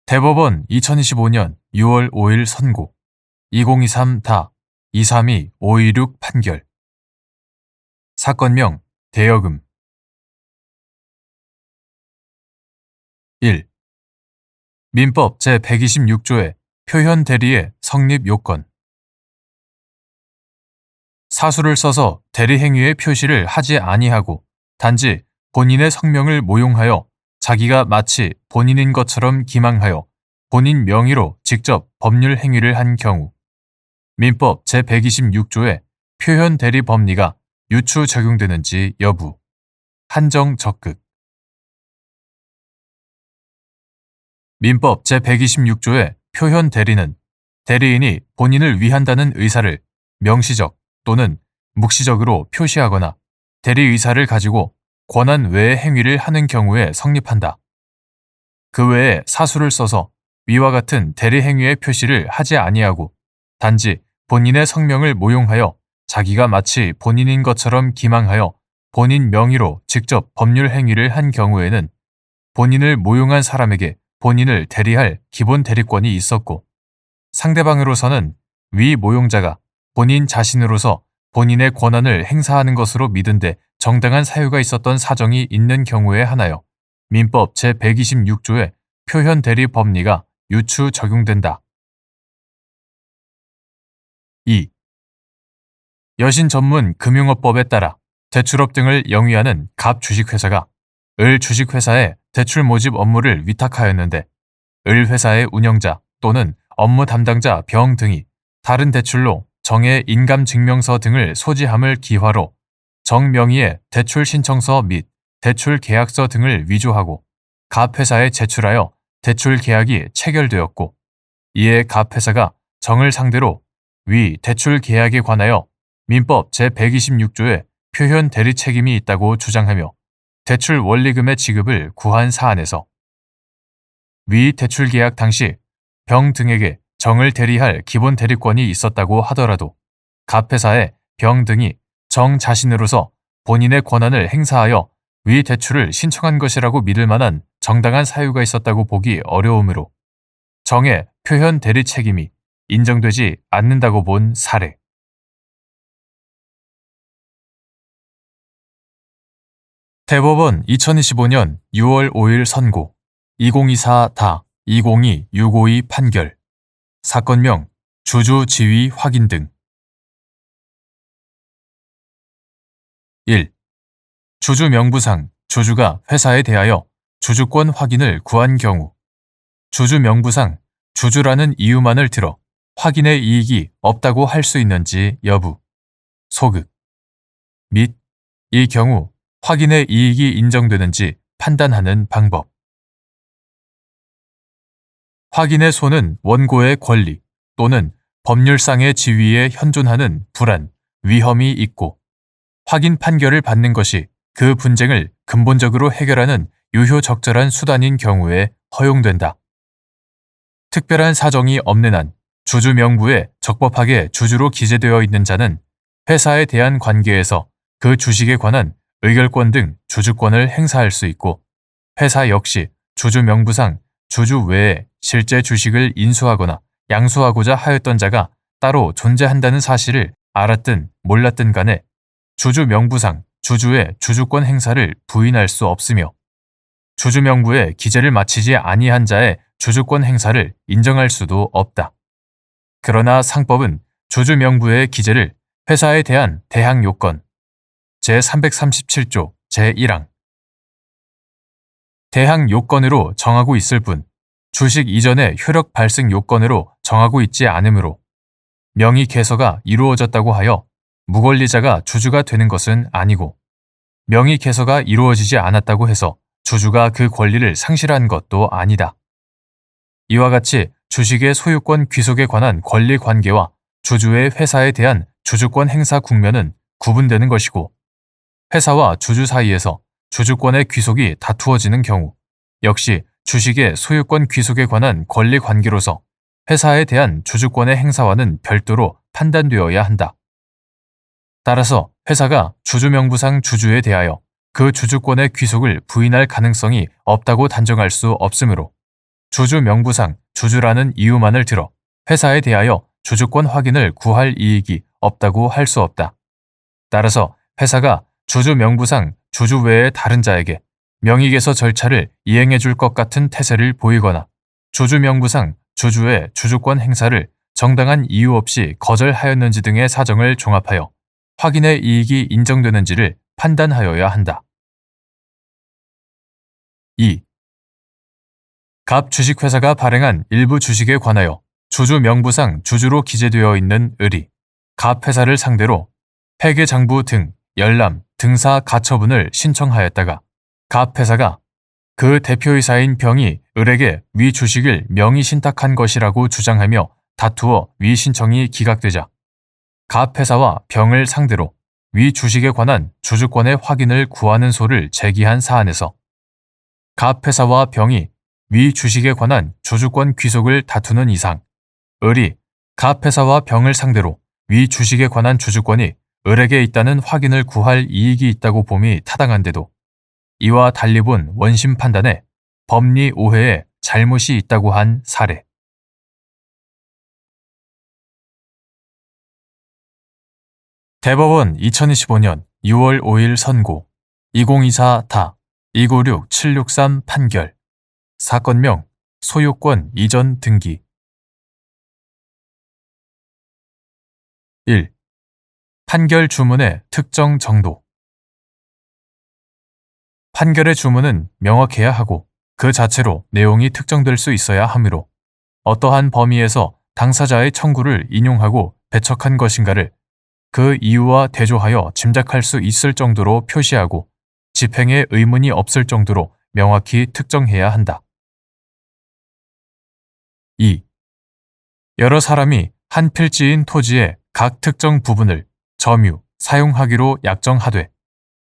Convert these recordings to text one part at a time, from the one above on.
대법원 2025년 6월 5일 선고 2023다 232526 판결 사건명 대여금 1. 민법 제126조의 표현 대리의 성립 요건 사수를 써서 대리 행위의 표시를 하지 아니하고 단지 본인의 성명을 모용하여 자기가 마치 본인인 것처럼 기망하여 본인 명의로 직접 법률 행위를 한 경우 민법 제126조의 표현 대리 법리가 유추 적용되는지 여부 한정 적극 민법 제126조의 표현 대리는 대리인이 본인을 위한다는 의사를 명시적 또는 묵시적으로 표시하거나 대리 의사를 가지고 권한 외의 행위를 하는 경우에 성립한다. 그 외에 사수를 써서 위와 같은 대리 행위의 표시를 하지 아니하고 단지 본인의 성명을 모용하여 자기가 마치 본인인 것처럼 기망하여 본인 명의로 직접 법률 행위를 한 경우에는 본인을 모용한 사람에게 본인을 대리할 기본 대리권이 있었고 상대방으로서는 위 모용자가 본인 자신으로서 본인의 권한을 행사하는 것으로 믿은데 정당한 사유가 있었던 사정이 있는 경우에 하나여 민법 제126조의 표현 대리 법리가 유추 적용된다. 2. 여신 전문 금융업법에 따라 대출업 등을 영위하는 갑 주식회사가 을 주식회사에 대출 모집 업무를 위탁하였는데 을 회사의 운영자 또는 업무 담당자 병 등이 다른 대출로 정의 인감증명서 등을 소지함을 기화로 정 명의의 대출 신청서 및 대출 계약서 등을 위조하고 갑 회사에 제출하여 대출 계약이 체결되었고 이에 갑 회사가 정을 상대로 위 대출 계약에 관하여 민법 제126조의 표현 대리 책임이 있다고 주장하며 대출 원리금의 지급을 구한 사안에서 위 대출 계약 당시 병 등에게 정을 대리할 기본 대리권이 있었다고 하더라도 갑 회사의 병 등이 정 자신으로서 본인의 권한을 행사하여 위 대출을 신청한 것이라고 믿을 만한 정당한 사유가 있었다고 보기 어려우므로 정의 표현 대리 책임이 인정되지 않는다고 본 사례. 대법원 2025년 6월 5일 선고 2024다 202652 판결 사건명 주주 지위 확인 등 1. 주주 명부상 주주가 회사에 대하여 주주권 확인을 구한 경우 주주 명부상 주주라는 이유만을 들어 확인의 이익이 없다고 할 수 있는지 여부 소극 및 이 경우 확인의 이익이 인정되는지 판단하는 방법 확인의 소는 원고의 권리 또는 법률상의 지위에 현존하는 불안, 위험이 있고 확인 판결을 받는 것이 그 분쟁을 근본적으로 해결하는 유효적절한 수단인 경우에 허용된다. 특별한 사정이 없는 한 주주 명부에 적법하게 주주로 기재되어 있는 자는 회사에 대한 관계에서 그 주식에 관한 의결권 등 주주권을 행사할 수 있고 회사 역시 주주 명부상 주주 외에 실제 주식을 인수하거나 양수하고자 하였던 자가 따로 존재한다는 사실을 알았든 몰랐든 간에 주주 명부상 주주의 주주권 행사를 부인할 수 없으며 주주 명부에 기재를 마치지 아니한 자의 주주권 행사를 인정할 수도 없다. 그러나 상법은 주주 명부의 기재를 회사에 대한 대항 요건 제337조 제1항 대항 요건으로 정하고 있을 뿐 주식 이전의 효력 발생 요건으로 정하고 있지 않으므로 명의 개서가 이루어졌다고 하여 무권리자가 주주가 되는 것은 아니고 명의 개서가 이루어지지 않았다고 해서 주주가 그 권리를 상실한 것도 아니다. 이와 같이 주식의 소유권 귀속에 관한 권리 관계와 주주의 회사에 대한 주주권 행사 국면은 구분되는 것이고 회사와 주주 사이에서 주주권의 귀속이 다투어지는 경우 역시 주식의 소유권 귀속에 관한 권리 관계로서 회사에 대한 주주권의 행사와는 별도로 판단되어야 한다. 따라서 회사가 주주 명부상 주주에 대하여 그 주주권의 귀속을 부인할 가능성이 없다고 단정할 수 없으므로 주주 명부상 주주라는 이유만을 들어 회사에 대하여 주주권 확인을 구할 이익이 없다고 할 수 없다. 따라서 회사가 주주 명부상 주주 외의 다른 자에게 명의개서 절차를 이행해 줄 것 같은 태세를 보이거나 주주 명부상 주주의 주주권 행사를 정당한 이유 없이 거절하였는지 등의 사정을 종합하여 확인의 이익이 인정되는지를 판단하여야 한다. 2. 갑 주식회사가 발행한 일부 주식에 관하여 주주 명부상 주주로 기재되어 있는 을이 갑 회사를 상대로 회계장부 등 열람, 등사 가처분을 신청하였다가 갑 회사가 그 대표이사인 병이 을에게 위 주식을 명의 신탁한 것이라고 주장하며 다투어 위 신청이 기각되자 갑 회사와 병을 상대로 위 주식에 관한 주주권의 확인을 구하는 소를 제기한 사안에서 갑 회사와 병이 위 주식에 관한 주주권 귀속을 다투는 이상 을이 갑 회사와 병을 상대로 위 주식에 관한 주주권이 을에게 있다는 확인을 구할 이익이 있다고 봄이 타당한데도 이와 달리 본 원심 판단에 법리 오해에 잘못이 있다고 한 사례. 대법원 2025년 6월 5일 선고 2024다 296763 판결 사건명 소유권 이전 등기 1. 판결 주문의 특정 정도 판결의 주문은 명확해야 하고 그 자체로 내용이 특정될 수 있어야 하므로 어떠한 범위에서 당사자의 청구를 인용하고 배척한 것인가를 그 이유와 대조하여 짐작할 수 있을 정도로 표시하고 집행에 의문이 없을 정도로 명확히 특정해야 한다. 2. 여러 사람이 한 필지인 토지의 각 특정 부분을 점유, 사용하기로 약정하되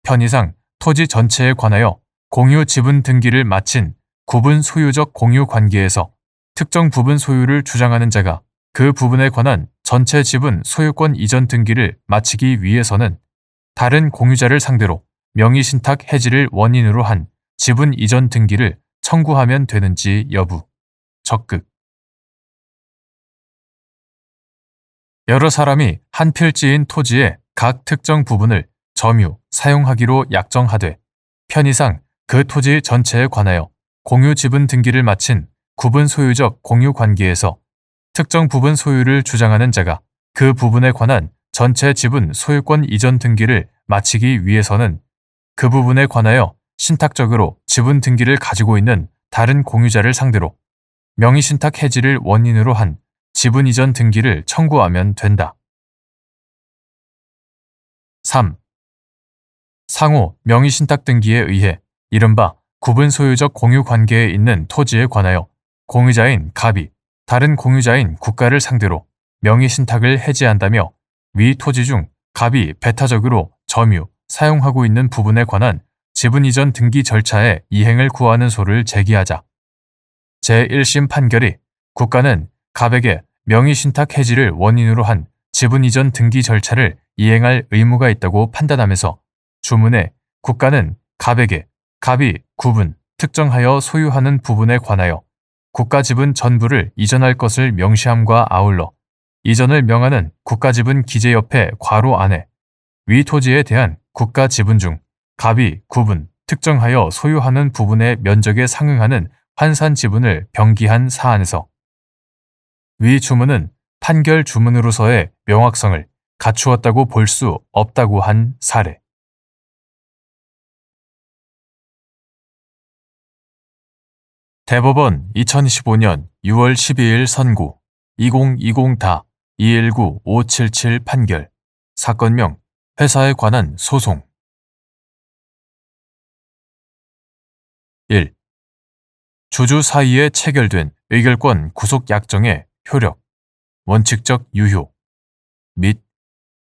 편의상 토지 전체에 관하여 공유 지분 등기를 마친 구분 소유적 공유 관계에서 특정 부분 소유를 주장하는 자가 그 부분에 관한 전체 지분 소유권 이전 등기를 마치기 위해서는 다른 공유자를 상대로 명의신탁 해지를 원인으로 한 지분 이전 등기를 청구하면 되는지 여부. 적극. 여러 사람이 한 필지인 토지의 각 특정 부분을 점유, 사용하기로 약정하되 편의상 그 토지 전체에 관하여 공유 지분 등기를 마친 구분 소유적 공유 관계에서 특정 부분 소유를 주장하는 자가 그 부분에 관한 전체 지분 소유권 이전 등기를 마치기 위해서는 그 부분에 관하여 신탁적으로 지분 등기를 가지고 있는 다른 공유자를 상대로 명의신탁 해지를 원인으로 한 지분 이전 등기를 청구하면 된다. 3. 상호 명의신탁 등기에 의해 이른바 구분 소유적 공유 관계에 있는 토지에 관하여 공유자인 갑이 다른 공유자인 국가를 상대로 명의신탁을 해지한다며 위 토지 중 갑이 배타적으로 점유, 사용하고 있는 부분에 관한 지분 이전 등기 절차의 이행을 구하는 소를 제기하자 제1심 판결이 국가는 갑에게 명의신탁 해지를 원인으로 한 지분 이전 등기 절차를 이행할 의무가 있다고 판단하면서 주문에 국가는 갑에게 갑이 구분, 특정하여 소유하는 부분에 관하여 국가 지분 전부를 이전할 것을 명시함과 아울러 이전을 명하는 국가 지분 기재 옆에 괄호 안에 위 토지에 대한 국가 지분 중 갑이 구분, 특정하여 소유하는 부분의 면적에 상응하는 환산 지분을 병기한 사안에서 위 주문은 판결 주문으로서의 명확성을 갖추었다고 볼 수 없다고 한 사례. 대법원 2025년 6월 12일 선고 2020다 219577 판결 사건명 회사에 관한 소송 1. 주주 사이에 체결된 의결권 구속 약정의 효력, 원칙적 유효 및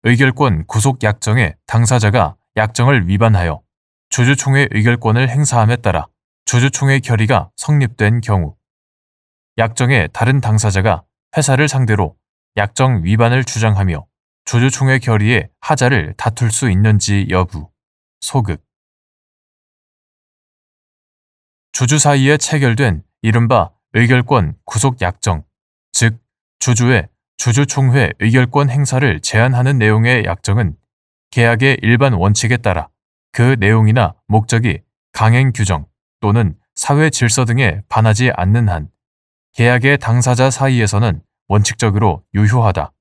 의결권 구속 약정의 당사자가 약정을 위반하여 주주총회 의결권을 행사함에 따라 주주총회 결의가 성립된 경우 약정의 다른 당사자가 회사를 상대로 약정 위반을 주장하며 주주총회 결의의 하자를 다툴 수 있는지 여부, 소극 주주 사이에 체결된 이른바 의결권 구속 약정, 즉 주주의 주주총회 의결권 행사를 제한하는 내용의 약정은 계약의 일반 원칙에 따라 그 내용이나 목적이 강행 규정 또는 사회 질서 등에 반하지 않는 한 계약의 당사자 사이에서는 원칙적으로 유효하다.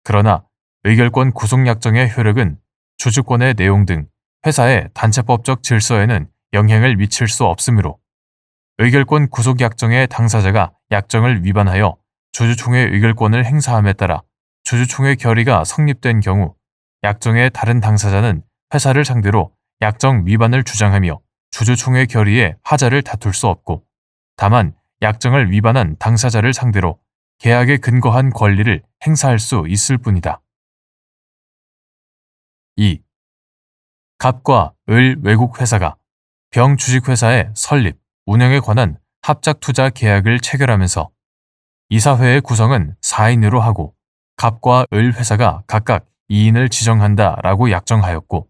그러나 의결권 구속약정의 효력은 주주권의 내용 등 회사의 단체법적 질서에는 영향을 미칠 수 없으므로 의결권 구속약정의 당사자가 약정을 위반하여 주주총회 의결권을 행사함에 따라 주주총회 결의가 성립된 경우 약정의 다른 당사자는 회사를 상대로 약정 위반을 주장하며 주주총회 결의에 하자를 다툴 수 없고 다만 약정을 위반한 당사자를 상대로 계약에 근거한 권리를 행사할 수 있을 뿐이다. 2. 갑과 을 외국회사가 병 주식회사의 설립, 운영에 관한 합작투자 계약을 체결하면서 이사회의 구성은 4인으로 하고 갑과 을 회사가 각각 2인을 지정한다라고 약정하였고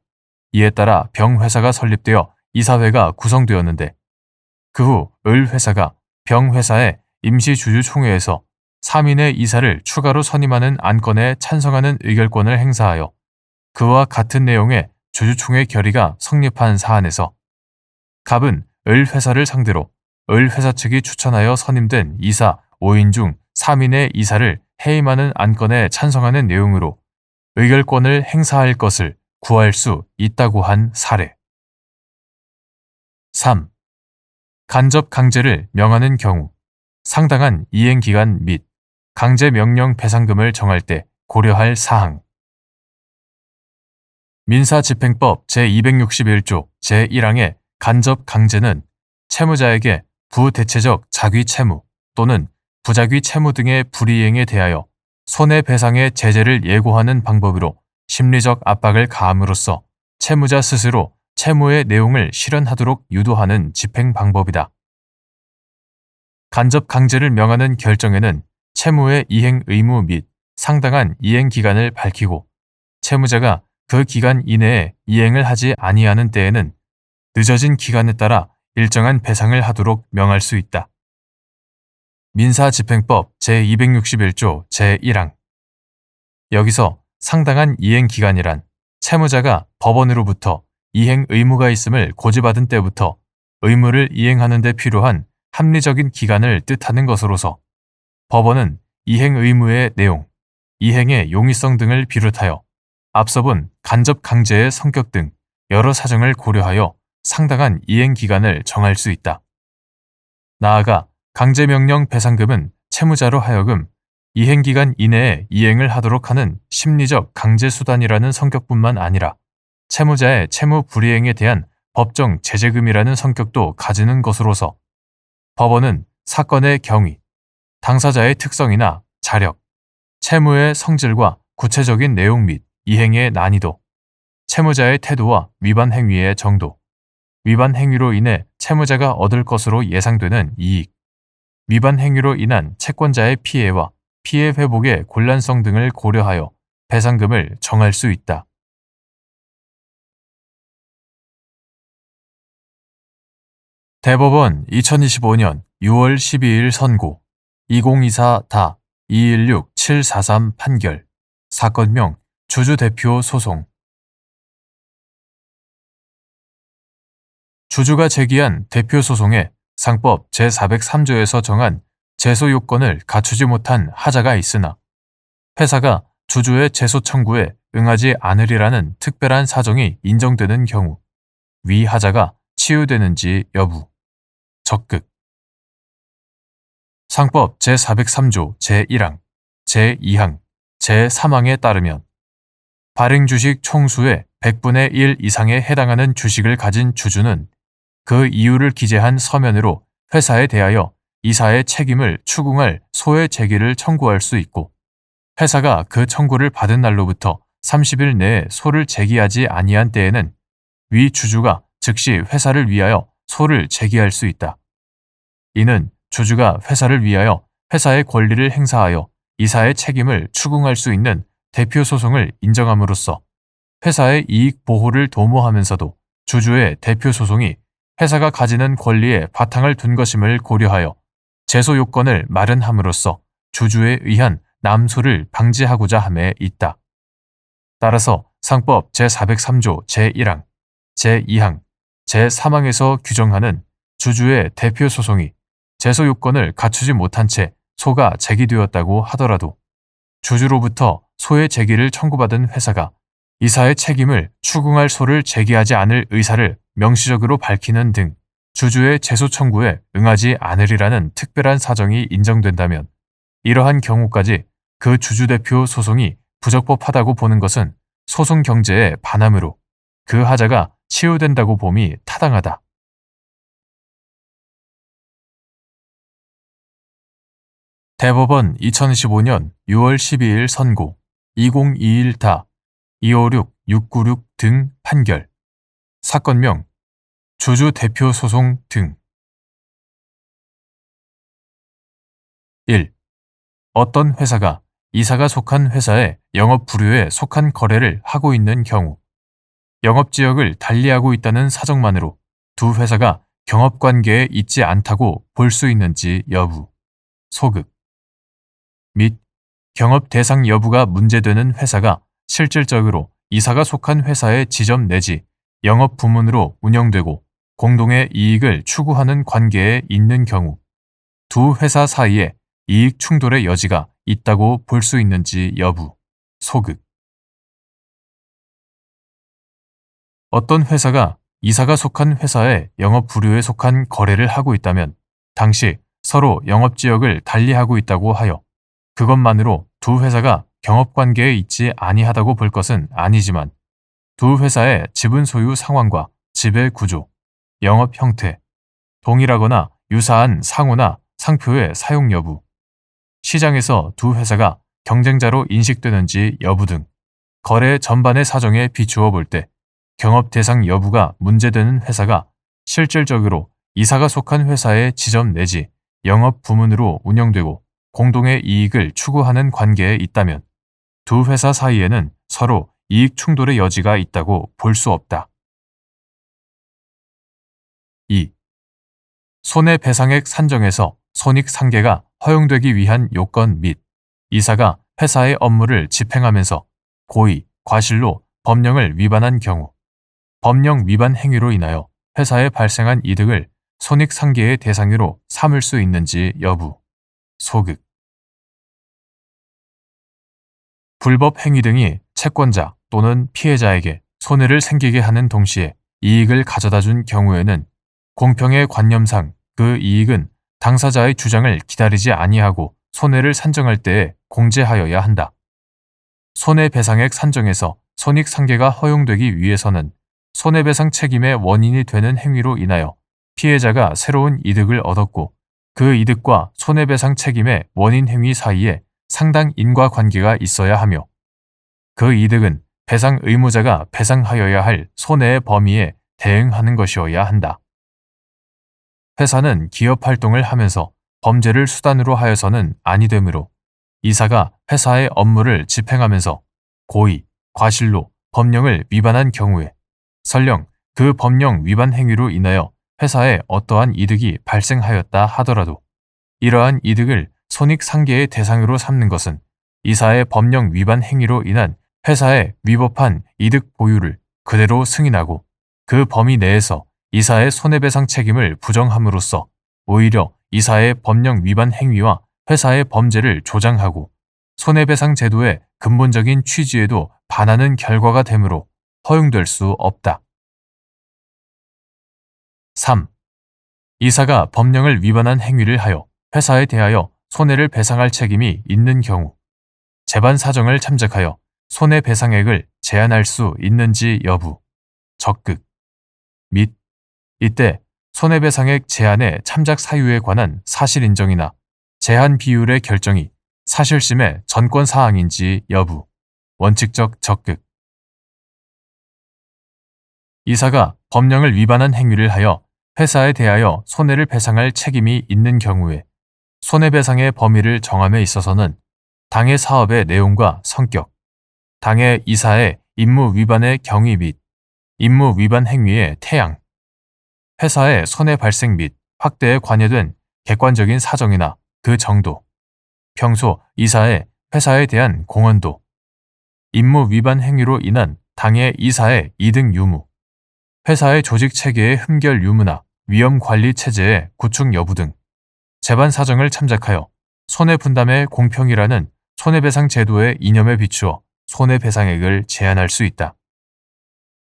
이에 따라 병 회사가 설립되어 이사회가 구성되었는데 그 후 을 회사가 병 회사의 임시주주총회에서 3인의 이사를 추가로 선임하는 안건에 찬성하는 의결권을 행사하여 그와 같은 내용의 주주총회 결의가 성립한 사안에서 갑은 을 회사를 상대로 을 회사 측이 추천하여 선임된 이사 5인 중 3인의 이사를 해임하는 안건에 찬성하는 내용으로 의결권을 행사할 것을 구할 수 있다고 한 사례. 3. 간접 강제를 명하는 경우 상당한 이행기간 및 강제명령 배상금을 정할 때 고려할 사항. 민사집행법 제261조 제1항의 간접 강제는 채무자에게 부대체적 자귀 채무 또는 부자귀 채무 등의 불이행에 대하여 손해배상의 제재를 예고하는 방법으로 심리적 압박을 가함으로써 채무자 스스로 채무의 내용을 실현하도록 유도하는 집행 방법이다. 간접 강제를 명하는 결정에는 채무의 이행 의무 및 상당한 이행 기간을 밝히고 채무자가 그 기간 이내에 이행을 하지 아니하는 때에는 늦어진 기간에 따라 일정한 배상을 하도록 명할 수 있다. 민사집행법 제261조 제1항. 여기서 상당한 이행 기간이란 채무자가 법원으로부터 이행 의무가 있음을 고지받은 때부터 의무를 이행하는 데 필요한 합리적인 기간을 뜻하는 것으로서 법원은 이행 의무의 내용, 이행의 용이성 등을 비롯하여 앞서 본 간접 강제의 성격 등 여러 사정을 고려하여 상당한 이행 기간을 정할 수 있다. 나아가 강제명령 배상금은 채무자로 하여금 이행기간 이내에 이행을 하도록 하는 심리적 강제수단이라는 성격뿐만 아니라 채무자의 채무 불이행에 대한 법정 제재금이라는 성격도 가지는 것으로서 법원은 사건의 경위, 당사자의 특성이나 자력, 채무의 성질과 구체적인 내용 및 이행의 난이도, 채무자의 태도와 위반 행위의 정도, 위반 행위로 인해 채무자가 얻을 것으로 예상되는 이익, 위반 행위로 인한 채권자의 피해와 피해 회복의 곤란성 등을 고려하여 배상금을 정할 수 있다. 대법원 2025년 6월 12일 선고 2024-216743 판결 사건명 주주대표 소송. 주주가 제기한 대표 소송에 상법 제403조에서 정한 제소 요건을 갖추지 못한 하자가 있으나 회사가 주주의 제소 청구에 응하지 않으리라는 특별한 사정이 인정되는 경우 위 하자가 치유되는지 여부. 적극. 상법 제403조 제1항, 제2항, 제3항에 따르면 발행주식 총수의 100분의 1 이상에 해당하는 주식을 가진 주주는 그 이유를 기재한 서면으로 회사에 대하여 이사의 책임을 추궁할 소의 제기를 청구할 수 있고 회사가 그 청구를 받은 날로부터 30일 내에 소를 제기하지 아니한 때에는 위 주주가 즉시 회사를 위하여 소를 제기할 수 있다. 이는 주주가 회사를 위하여 회사의 권리를 행사하여 이사의 책임을 추궁할 수 있는 대표 소송을 인정함으로써 회사의 이익 보호를 도모하면서도 주주의 대표 소송이 회사가 가지는 권리에 바탕을 둔 것임을 고려하여 제소 요건을 마련함으로써 주주에 의한 남소를 방지하고자 함에 있다. 따라서 상법 제403조 제1항, 제2항, 제3항에서 규정하는 주주의 대표 소송이 제소 요건을 갖추지 못한 채 소가 제기되었다고 하더라도 주주로부터 소의 제기를 청구받은 회사가 이사의 책임을 추궁할 소를 제기하지 않을 의사를 명시적으로 밝히는 등 주주의 제소 청구에 응하지 않으리라는 특별한 사정이 인정된다면 이러한 경우까지 그 주주 대표 소송이 부적법하다고 보는 것은 소송 경제의 반함으로 그 하자가 치유된다고 봄이 타당하다. 대법원 2015년 6월 12일 선고 2021다 256-696 등 판결 사건명 주주 대표 소송 등 1. 어떤 회사가 이사가 속한 회사의 영업 부류에 속한 거래를 하고 있는 경우 영업지역을 달리하고 있다는 사정만으로 두 회사가 경업관계에 있지 않다고 볼 수 있는지 여부, 소급 및 경업 대상 여부가 문제되는 회사가 실질적으로 이사가 속한 회사의 지점 내지 영업 부문으로 운영되고 공동의 이익을 추구하는 관계에 있는 경우 두 회사 사이에 이익 충돌의 여지가 있다고 볼 수 있는지 여부, 소급. 어떤 회사가 이사가 속한 회사의 영업 부류에 속한 거래를 하고 있다면 당시 서로 영업지역을 달리하고 있다고 하여 그것만으로 두 회사가 경업관계에 있지 아니하다고 볼 것은 아니지만 두 회사의 지분 소유 상황과 지배 구조, 영업 형태, 동일하거나 유사한 상호나 상표의 사용 여부, 시장에서 두 회사가 경쟁자로 인식되는지 여부 등 거래 전반의 사정에 비추어 볼 때 경업 대상 여부가 문제되는 회사가 실질적으로 이사가 속한 회사의 지점 내지 영업 부문으로 운영되고 공동의 이익을 추구하는 관계에 있다면 두 회사 사이에는 서로 이익 충돌의 여지가 있다고 볼 수 없다. 2. 손해배상액 산정에서 손익상계가 허용되기 위한 요건 및 이사가 회사의 업무를 집행하면서 고의, 과실로 법령을 위반한 경우 법령 위반 행위로 인하여 회사에 발생한 이득을 손익상계의 대상으로 삼을 수 있는지 여부, 소급. 불법 행위 등이 채권자 또는 피해자에게 손해를 생기게 하는 동시에 이익을 가져다 준 경우에는 공평의 관념상 그 이익은 당사자의 주장을 기다리지 아니하고 손해를 산정할 때에 공제하여야 한다. 손해배상액 산정에서 손익상계가 허용되기 위해서는 손해배상 책임의 원인이 되는 행위로 인하여 피해자가 새로운 이득을 얻었고 그 이득과 손해배상 책임의 원인 행위 사이에 상당 인과관계가 있어야 하며 그 이득은 배상 의무자가 배상하여야 할 손해의 범위에 대응하는 것이어야 한다. 회사는 기업 활동을 하면서 범죄를 수단으로 하여서는 아니 되므로 이사가 회사의 업무를 집행하면서 고의, 과실로 법령을 위반한 경우에 설령 그 법령 위반 행위로 인하여 회사에 어떠한 이득이 발생하였다 하더라도 이러한 이득을 손익상계의 대상으로 삼는 것은 이사의 법령 위반 행위로 인한 회사에 위법한 이득 보유를 그대로 승인하고 그 범위 내에서 이사의 손해배상 책임을 부정함으로써 오히려 이사의 법령 위반 행위와 회사의 범죄를 조장하고 손해배상 제도의 근본적인 취지에도 반하는 결과가 되므로 허용될 수 없다. 3. 이사가 법령을 위반한 행위를 하여 회사에 대하여 손해를 배상할 책임이 있는 경우 재반 사정을 참작하여 손해배상액을 제한할 수 있는지 여부, 적극 및 이때 손해배상액 제한의 참작 사유에 관한 사실 인정이나 제한 비율의 결정이 사실심의 전권 사항인지 여부, 원칙적 적극. 이사가 법령을 위반한 행위를 하여 회사에 대하여 손해를 배상할 책임이 있는 경우에 손해배상의 범위를 정함에 있어서는 당해 사업의 내용과 성격, 당해 이사의 임무 위반의 경위 및 임무 위반 행위의 태양, 회사의 손해 발생 및 확대에 관여된 객관적인 사정이나 그 정도, 평소 이사의 회사에 대한 공헌도, 임무 위반 행위로 인한 당해 이사의 이득 유무, 회사의 조직 체계의 흠결 유무나 위험 관리 체제의 구축 여부 등 재반 사정을 참작하여 손해분담의 공평이라는 손해배상 제도의 이념에 비추어 손해배상액을 제한할 수 있다.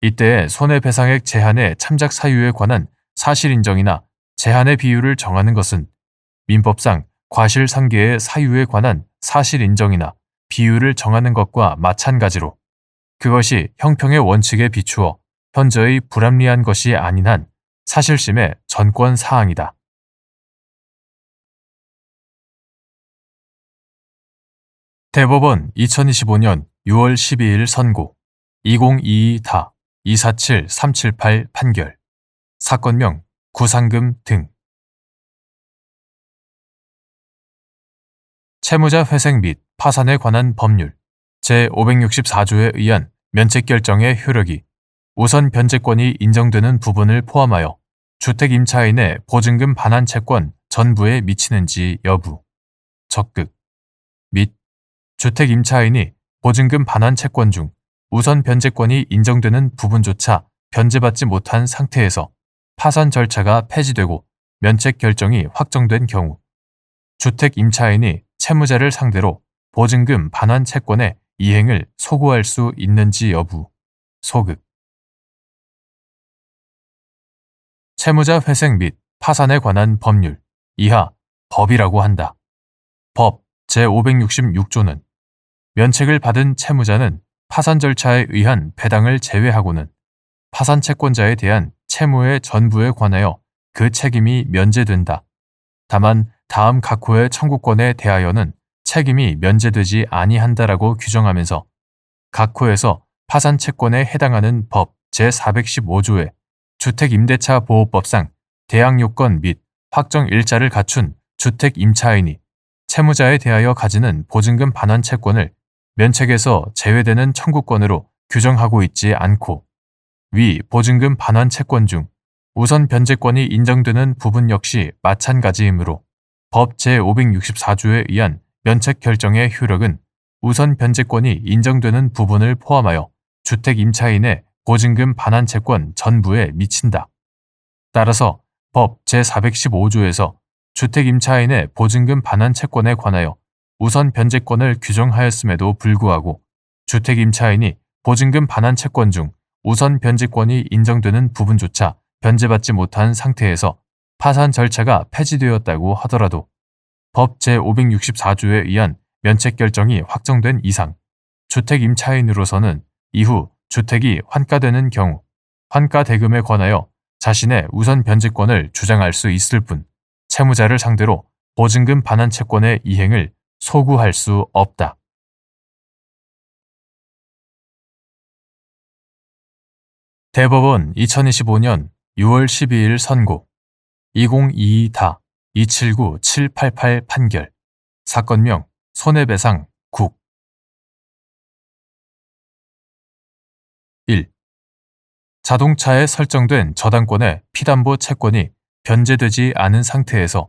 이때 손해배상액 제한의 참작 사유에 관한 사실인정이나 제한의 비율을 정하는 것은 민법상 과실상계의 사유에 관한 사실인정이나 비율을 정하는 것과 마찬가지로 그것이 형평의 원칙에 비추어 현저히 불합리한 것이 아닌 한 사실심의 전권 사항이다. 대법원 2025년 6월 12일 선고 2022-247378 판결 사건명 구상금 등 채무자 회생 및 파산에 관한 법률 제564조에 의한 면책결정의 효력이 우선 변제권이 인정되는 부분을 포함하여 주택임차인의 보증금 반환 채권 전부에 미치는지 여부, 적극 및 주택임차인이 보증금 반환 채권 중 우선 변제권이 인정되는 부분조차 변제받지 못한 상태에서 파산 절차가 폐지되고 면책 결정이 확정된 경우 주택임차인이 채무자를 상대로 보증금 반환 채권의 이행을 소구할 수 있는지 여부, 소극. 채무자 회생 및 파산에 관한 법률 이하 법이라고 한다. 법 제566조는 면책을 받은 채무자는 파산 절차에 의한 배당을 제외하고는 파산 채권자에 대한 채무의 전부에 관하여 그 책임이 면제된다. 다만 다음 각호의 청구권에 대하여는 책임이 면제되지 아니한다라고 규정하면서 각호에서 파산 채권에 해당하는 법 제415조의 주택임대차 보호법상 대항 요건 및 확정 일자를 갖춘 주택임차인이 채무자에 대하여 가지는 보증금 반환 채권을 면책에서 제외되는 청구권으로 규정하고 있지 않고 위 보증금 반환 채권 중 우선 변제권이 인정되는 부분 역시 마찬가지이므로 법 제564조에 의한 면책 결정의 효력은 우선 변제권이 인정되는 부분을 포함하여 주택임차인의 보증금 반환 채권 전부에 미친다. 따라서 법 제415조에서 주택임차인의 보증금 반환 채권에 관하여 우선 변제권을 규정하였음에도 불구하고 주택임차인이 보증금 반환 채권 중 우선 변제권이 인정되는 부분조차 변제받지 못한 상태에서 파산 절차가 폐지되었다고 하더라도 법 제564조에 의한 면책 결정이 확정된 이상 주택임차인으로서는 이후 주택이 환가되는 경우 환가 대금에 관하여 자신의 우선 변제권을 주장할 수 있을 뿐 채무자를 상대로 보증금 반환 채권의 이행을 소구할 수 없다. 대법원 2025년 6월 12일 선고 2022-279788 판결 사건명 손해배상 국 1. 자동차에 설정된 저당권의 피담보 채권이 변제되지 않은 상태에서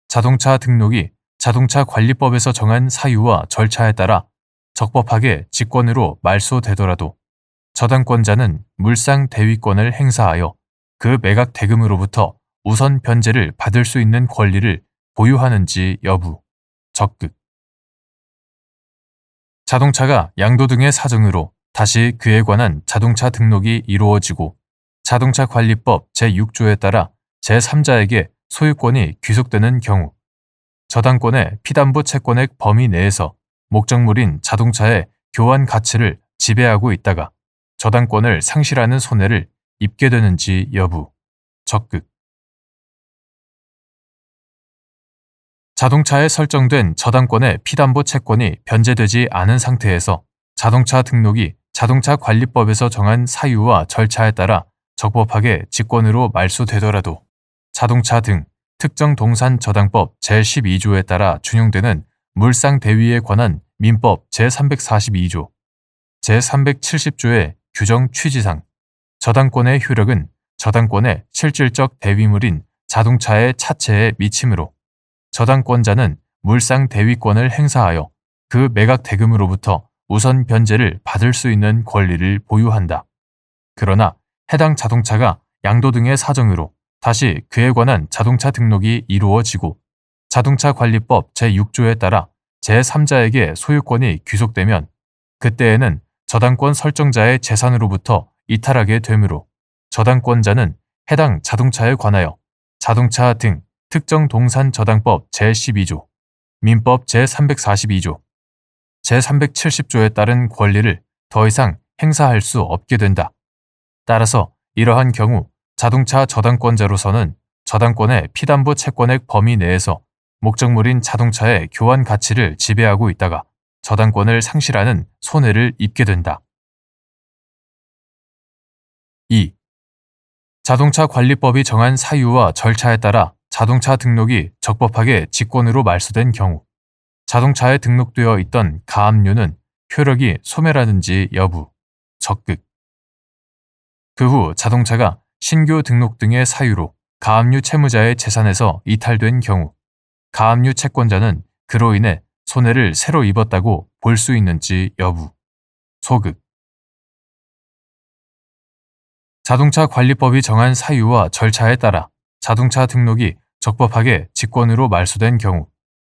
자동차 등록이 자동차관리법에서 정한 사유와 절차에 따라 적법하게 직권으로 말소되더라도 저당권자는 물상 대위권을 행사하여 그 매각 대금으로부터 우선 변제를 받을 수 있는 권리를 보유하는지 여부, 적극. 자동차가 양도 등의 사정으로 다시 그에 관한 자동차 등록이 이루어지고 자동차관리법 제6조에 따라 제3자에게 소유권이 귀속되는 경우 저당권의 피담보 채권액 범위 내에서 목적물인 자동차의 교환 가치를 지배하고 있다가 저당권을 상실하는 손해를 입게 되는지 여부, 적극. 자동차에 설정된 저당권의 피담보 채권이 변제되지 않은 상태에서 자동차 등록이 자동차관리법에서 정한 사유와 절차에 따라 적법하게 직권으로 말소되더라도 자동차 등 특정 동산 저당법 제12조에 따라 준용되는 물상 대위에 관한 민법 제342조, 제370조의 규정 취지상 저당권의 효력은 저당권의 실질적 대위물인 자동차의 차체에 미치므로 저당권자는 물상 대위권을 행사하여 그 매각 대금으로부터 우선 변제를 받을 수 있는 권리를 보유한다. 그러나 해당 자동차가 양도 등의 사정으로 다시 그에 관한 자동차 등록이 이루어지고 자동차관리법 제6조에 따라 제3자에게 소유권이 귀속되면 그때에는 저당권 설정자의 재산으로부터 이탈하게 되므로 저당권자는 해당 자동차에 관하여 자동차 등 특정 동산 저당법 제12조, 민법 제342조, 제370조에 따른 권리를 더 이상 행사할 수 없게 된다. 따라서 이러한 경우 자동차 저당권자로서는 저당권의 피담보 채권액 범위 내에서 목적물인 자동차의 교환 가치를 지배하고 있다가 저당권을 상실하는 손해를 입게 된다. 2. 자동차 관리법이 정한 사유와 절차에 따라 자동차 등록이 적법하게 직권으로 말소된 경우 자동차에 등록되어 있던 가압류는 효력이 소멸하는지 여부, 적극. 그 후 자동차가 신규 등록 등의 사유로 가압류 채무자의 재산에서 이탈된 경우 가압류 채권자는 그로 인해 손해를 새로 입었다고 볼 수 있는지 여부, 소극. 자동차 관리법이 정한 사유와 절차에 따라 자동차 등록이 적법하게 직권으로 말소된 경우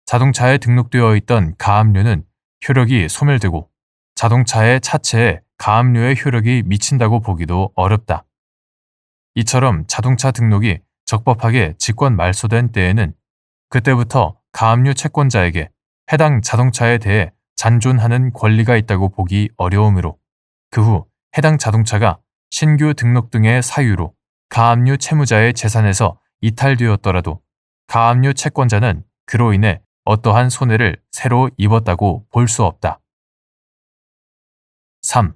자동차에 등록되어 있던 가압류는 효력이 소멸되고 자동차의 차체에 가압류의 효력이 미친다고 보기도 어렵다. 이처럼 자동차 등록이 적법하게 직권 말소된 때에는 그때부터 가압류 채권자에게 해당 자동차에 대해 잔존하는 권리가 있다고 보기 어려우므로 그 후 해당 자동차가 신규 등록 등의 사유로 가압류 채무자의 재산에서 이탈되었더라도 가압류 채권자는 그로 인해 어떠한 손해를 새로 입었다고 볼 수 없다. 3.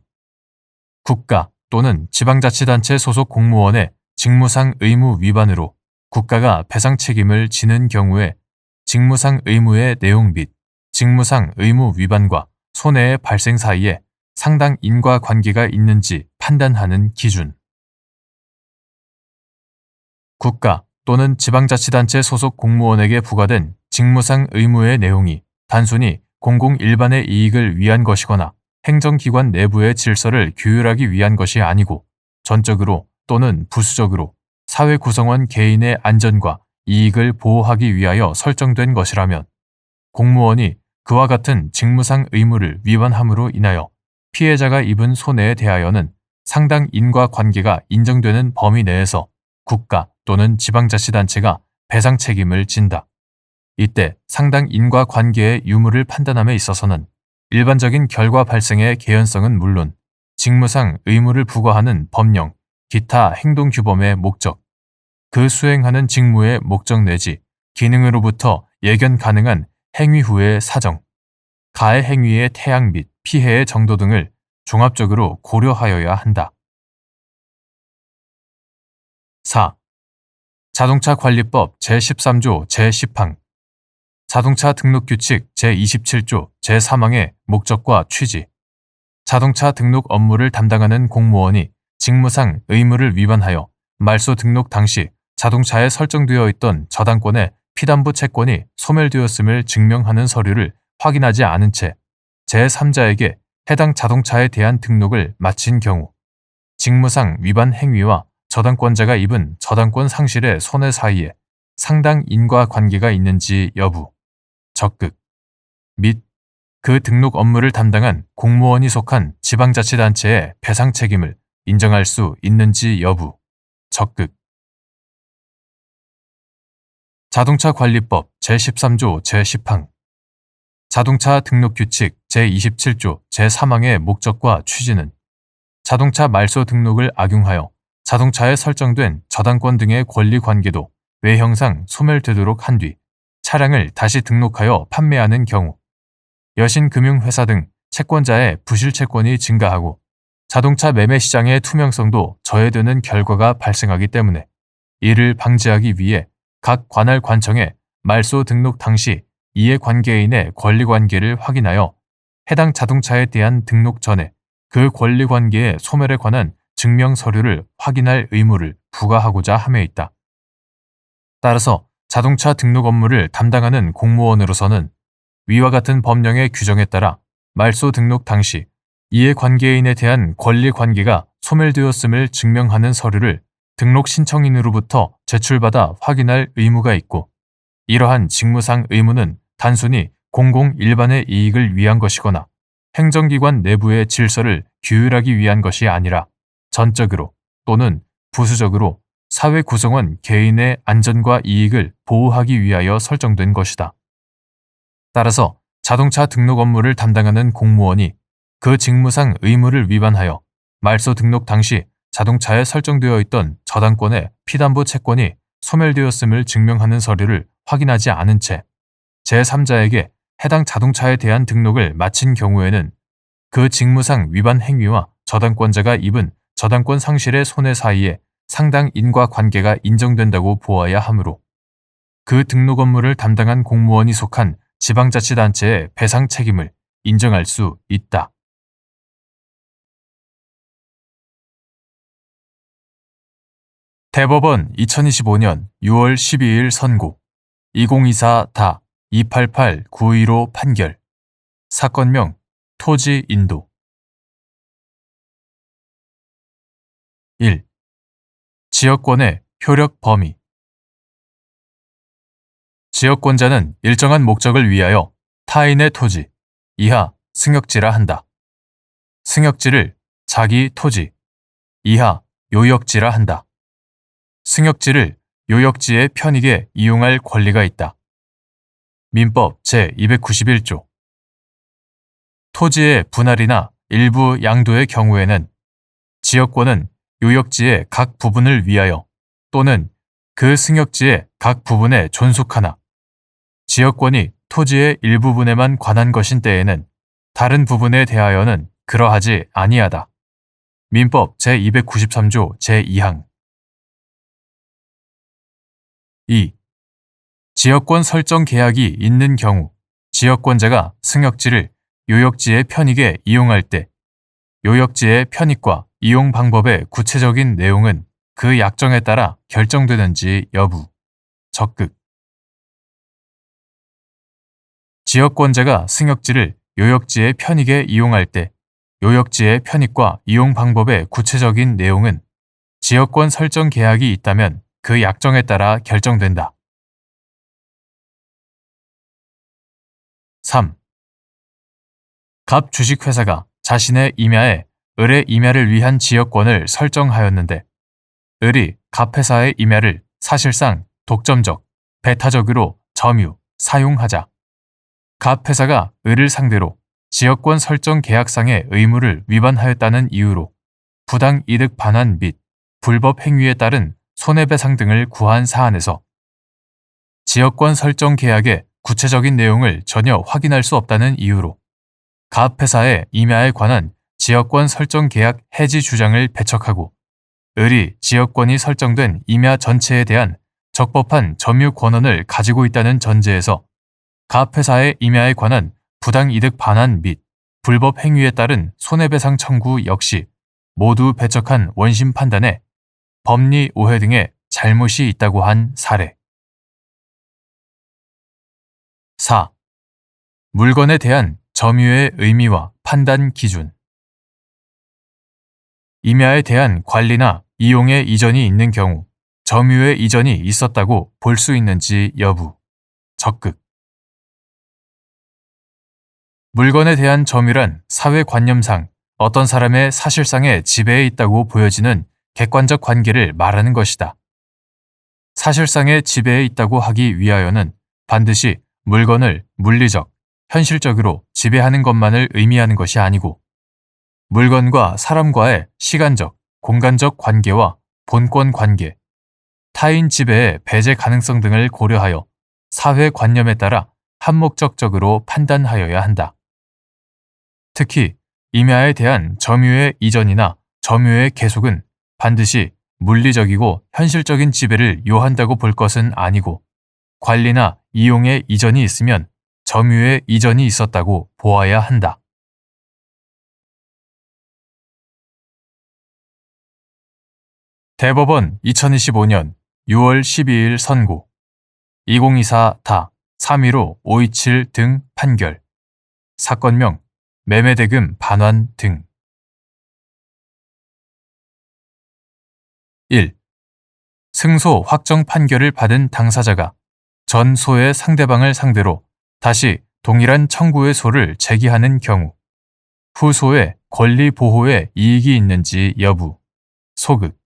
국가 또는 지방자치단체 소속 공무원의 직무상 의무 위반으로 국가가 배상 책임을 지는 경우에 직무상 의무의 내용 및 직무상 의무 위반과 손해의 발생 사이에 상당 인과관계가 있는지 판단하는 기준. 국가 또는 지방자치단체 소속 공무원에게 부과된 직무상 의무의 내용이 단순히 공공 일반의 이익을 위한 것이거나 행정기관 내부의 질서를 규율하기 위한 것이 아니고 전적으로 또는 부수적으로 사회 구성원 개인의 안전과 이익을 보호하기 위하여 설정된 것이라면 공무원이 그와 같은 직무상 의무를 위반함으로 인하여 피해자가 입은 손해에 대하여는 상당 인과관계가 인정되는 범위 내에서 국가 또는 지방자치단체가 배상 책임을 진다. 이때 상당 인과관계의 유무를 판단함에 있어서는 일반적인 결과 발생의 개연성은 물론 직무상 의무를 부과하는 법령, 기타 행동규범의 목적, 그 수행하는 직무의 목적 내지 기능으로부터 예견 가능한 행위 후의 사정, 가해 행위의 태양 및 피해의 정도 등을 종합적으로 고려하여야 한다. 4. 자동차관리법 제13조 제10항 자동차 등록규칙 제27조 제3항의 목적과 취지 자동차 등록 업무를 담당하는 공무원이 직무상 의무를 위반하여 말소 등록 당시 자동차에 설정되어 있던 저당권의 피담보 채권이 소멸되었음을 증명하는 서류를 확인하지 않은 채 제3자에게 해당 자동차에 대한 등록을 마친 경우 직무상 위반 행위와 저당권자가 입은 저당권 상실의 손해 사이에 상당 인과관계가 있는지 여부, 적극, 및 그 등록 업무를 담당한 공무원이 속한 지방자치단체의 배상 책임을 인정할 수 있는지 여부, 적극. 자동차관리법 제13조 제10항 자동차 등록규칙 제27조 제3항의 목적과 취지는 자동차 말소 등록을 악용하여 자동차에 설정된 저당권 등의 권리관계도 외형상 소멸되도록 한 뒤 차량을 다시 등록하여 판매하는 경우 여신금융회사 등 채권자의 부실채권이 증가하고 자동차 매매 시장의 투명성도 저해되는 결과가 발생하기 때문에 이를 방지하기 위해 각 관할 관청에 말소 등록 당시 이해관계인의 권리관계를 확인하여 해당 자동차에 대한 등록 전에 그 권리관계의 소멸에 관한 증명 서류를 확인할 의무를 부과하고자 함에 있다. 따라서 자동차 등록 업무를 담당하는 공무원으로서는 위와 같은 법령의 규정에 따라 말소 등록 당시 이해관계인에 대한 권리관계가 소멸되었음을 증명하는 서류를 등록 신청인으로부터 제출받아 확인할 의무가 있고, 이러한 직무상 의무는 단순히 공공 일반의 이익을 위한 것이거나 행정기관 내부의 질서를 규율하기 위한 것이 아니라 전적으로 또는 부수적으로 사회 구성원 개인의 안전과 이익을 보호하기 위하여 설정된 것이다. 따라서 자동차 등록 업무를 담당하는 공무원이 그 직무상 의무를 위반하여 말소 등록 당시 자동차에 설정되어 있던 저당권의 피담보 채권이 소멸되었음을 증명하는 서류를 확인하지 않은 채 제3자에게 해당 자동차에 대한 등록을 마친 경우에는 그 직무상 위반 행위와 저당권자가 입은 저당권 상실의 손해 사이에 상당 인과관계가 인정된다고 보아야 하므로 그 등록 업무를 담당한 공무원이 속한 지방자치단체의 배상 책임을 인정할 수 있다. 대법원 2025년 6월 12일 선고 2024-288-915 판결 사건명 토지 인도 1. 지역권의 효력 범위 지역권자는 일정한 목적을 위하여 타인의 토지, 이하 승역지라 한다. 승역지를 자기 토지, 이하 요역지라 한다. 승역지를 요역지의 편익에 이용할 권리가 있다. 민법 제291조 토지의 분할이나 일부 양도의 경우에는 지역권은 요역지의 각 부분을 위하여 또는 그 승역지의 각 부분에 존속하나 지역권이 토지의 일부분에만 관한 것인 때에는 다른 부분에 대하여는 그러하지 아니하다. 민법 제293조 제2항 2. 지역권 설정 계약이 있는 경우 지역권자가 승역지를 요역지의 편익에 이용할 때 요역지의 편익과 이용 방법의 구체적인 내용은 그 약정에 따라 결정되는지 여부, 적극. 지역권자가 승역지를 요역지의 편익에 이용할 때 요역지의 편익과 이용 방법의 구체적인 내용은 지역권 설정 계약이 있다면 그 약정에 따라 결정된다. 3. 갑 주식회사가 자신의 임야에 을의 임야를 위한 지역권을 설정하였는데 을이 갑회사의 임야를 사실상 독점적, 배타적으로 점유, 사용하자 갑회사가 을을 상대로 지역권 설정 계약상의 의무를 위반하였다는 이유로 부당이득 반환 및 불법 행위에 따른 손해배상 등을 구한 사안에서 지역권 설정 계약의 구체적인 내용을 전혀 확인할 수 없다는 이유로 갑회사의 임야에 관한 지역권 설정 계약 해지 주장을 배척하고 을이 지역권이 설정된 임야 전체에 대한 적법한 점유 권한을 가지고 있다는 전제에서 갑회사의 임야에 관한 부당이득 반환 및 불법 행위에 따른 손해배상 청구 역시 모두 배척한 원심 판단에 법리 오해 등의 잘못이 있다고 한 사례. 4. 물건에 대한 점유의 의미와 판단 기준 임야에 대한 관리나 이용의 이전이 있는 경우 점유의 이전이 있었다고 볼 수 있는지 여부, 적극. 물건에 대한 점유란 사회관념상 어떤 사람의 사실상의 지배에 있다고 보여지는 객관적 관계를 말하는 것이다. 사실상의 지배에 있다고 하기 위하여는 반드시 물건을 물리적, 현실적으로 지배하는 것만을 의미하는 것이 아니고 물건과 사람과의 시간적, 공간적 관계와 본권 관계, 타인 지배의 배제 가능성 등을 고려하여 사회관념에 따라 한목적적으로 판단하여야 한다. 특히 임야에 대한 점유의 이전이나 점유의 계속은 반드시 물리적이고 현실적인 지배를 요한다고 볼 것은 아니고 관리나 이용의 이전이 있으면 점유의 이전이 있었다고 보아야 한다. 대법원 2025년 6월 12일 선고 2024 315 527 등 판결. 사건명 매매대금 반환 등. 1. 승소 확정 판결을 받은 당사자가 전 소의 상대방을 상대로 다시 동일한 청구의 소를 제기하는 경우 후소의 권리 보호에 이익이 있는지 여부. 소극.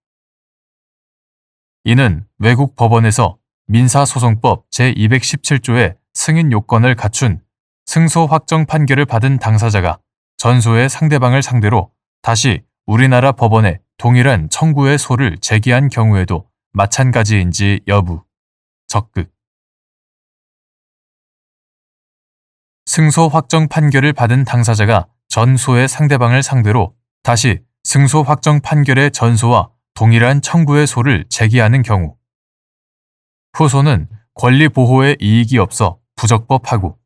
이는 외국 법원에서 민사소송법 제217조의 승인 요건을 갖춘 승소 확정 판결을 받은 당사자가 전소의 상대방을 상대로 다시 우리나라 법원에 동일한 청구의 소를 제기한 경우에도 마찬가지인지 여부. 적극. 승소 확정 판결을 받은 당사자가 전소의 상대방을 상대로 다시 승소 확정 판결의 전소와 동일한 청구의 소를 제기하는 경우 후소는 권리 보호에 이익이 없어 부적법하고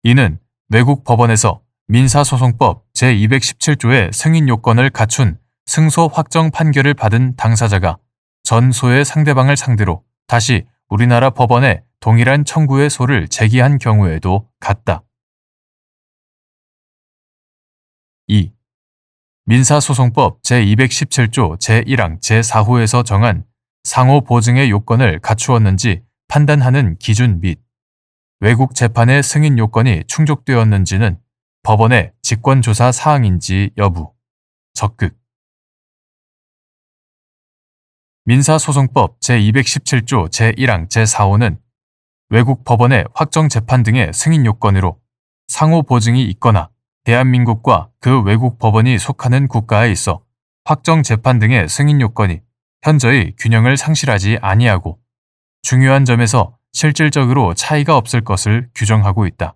이는 외국 법원에서 민사소송법 제217조의 승인 요건을 갖춘 승소 확정 판결을 받은 당사자가 전소의 상대방을 상대로 다시 우리나라 법원에 동일한 청구의 소를 제기한 경우에도 같다. 2. 민사소송법 제217조 제1항 제4호에서 정한 상호 보증의 요건을 갖추었는지 판단하는 기준 및 외국 재판의 승인 요건이 충족되었는지는 법원의 직권조사 사항인지 여부. 적극. 민사소송법 제217조 제1항 제4호는 외국 법원의 확정 재판 등의 승인 요건으로 상호 보증이 있거나 대한민국과 그 외국 법원이 속하는 국가에 있어 확정 재판 등의 승인 요건이 현저히 균형을 상실하지 아니하고 중요한 점에서 실질적으로 차이가 없을 것을 규정하고 있다.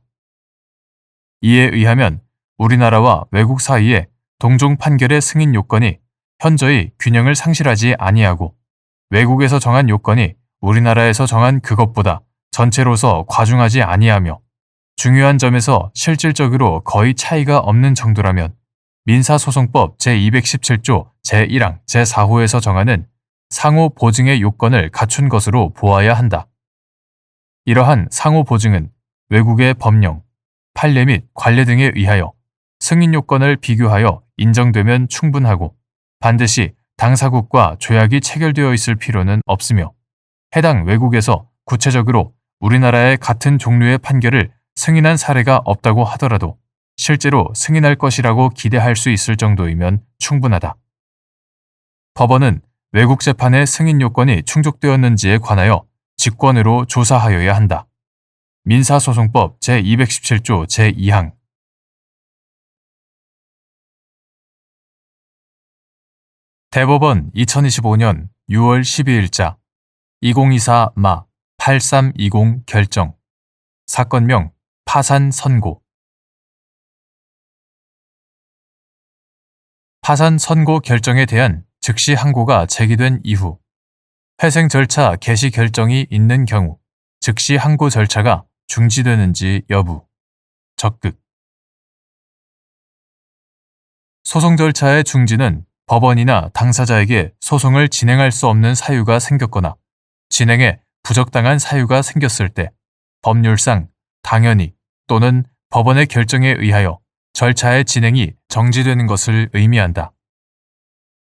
이에 의하면 우리나라와 외국 사이의 동종 판결의 승인 요건이 현저히 균형을 상실하지 아니하고 외국에서 정한 요건이 우리나라에서 정한 그것보다 전체로서 과중하지 아니하며 중요한 점에서 실질적으로 거의 차이가 없는 정도라면 민사소송법 제217조 제1항 제4호에서 정하는 상호 보증의 요건을 갖춘 것으로 보아야 한다. 이러한 상호 보증은 외국의 법령, 판례 및 관례 등에 의하여 승인 요건을 비교하여 인정되면 충분하고 반드시 당사국과 조약이 체결되어 있을 필요는 없으며 해당 외국에서 구체적으로 우리나라의 같은 종류의 판결을 승인한 사례가 없다고 하더라도 실제로 승인할 것이라고 기대할 수 있을 정도이면 충분하다. 법원은 외국 재판의 승인 요건이 충족되었는지에 관하여 직권으로 조사하여야 한다. 민사소송법 제217조 제2항. 대법원 2025년 6월 12일자 2024 마 8320 결정. 사건명 파산 선고. 파산 선고 결정에 대한 즉시 항고가 제기된 이후 회생 절차 개시 결정이 있는 경우 즉시 항고 절차가 중지되는지 여부. 적극. 소송 절차의 중지는 법원이나 당사자에게 소송을 진행할 수 없는 사유가 생겼거나 진행에 부적당한 사유가 생겼을 때 법률상 당연히 또는 법원의 결정에 의하여 절차의 진행이 정지되는 것을 의미한다.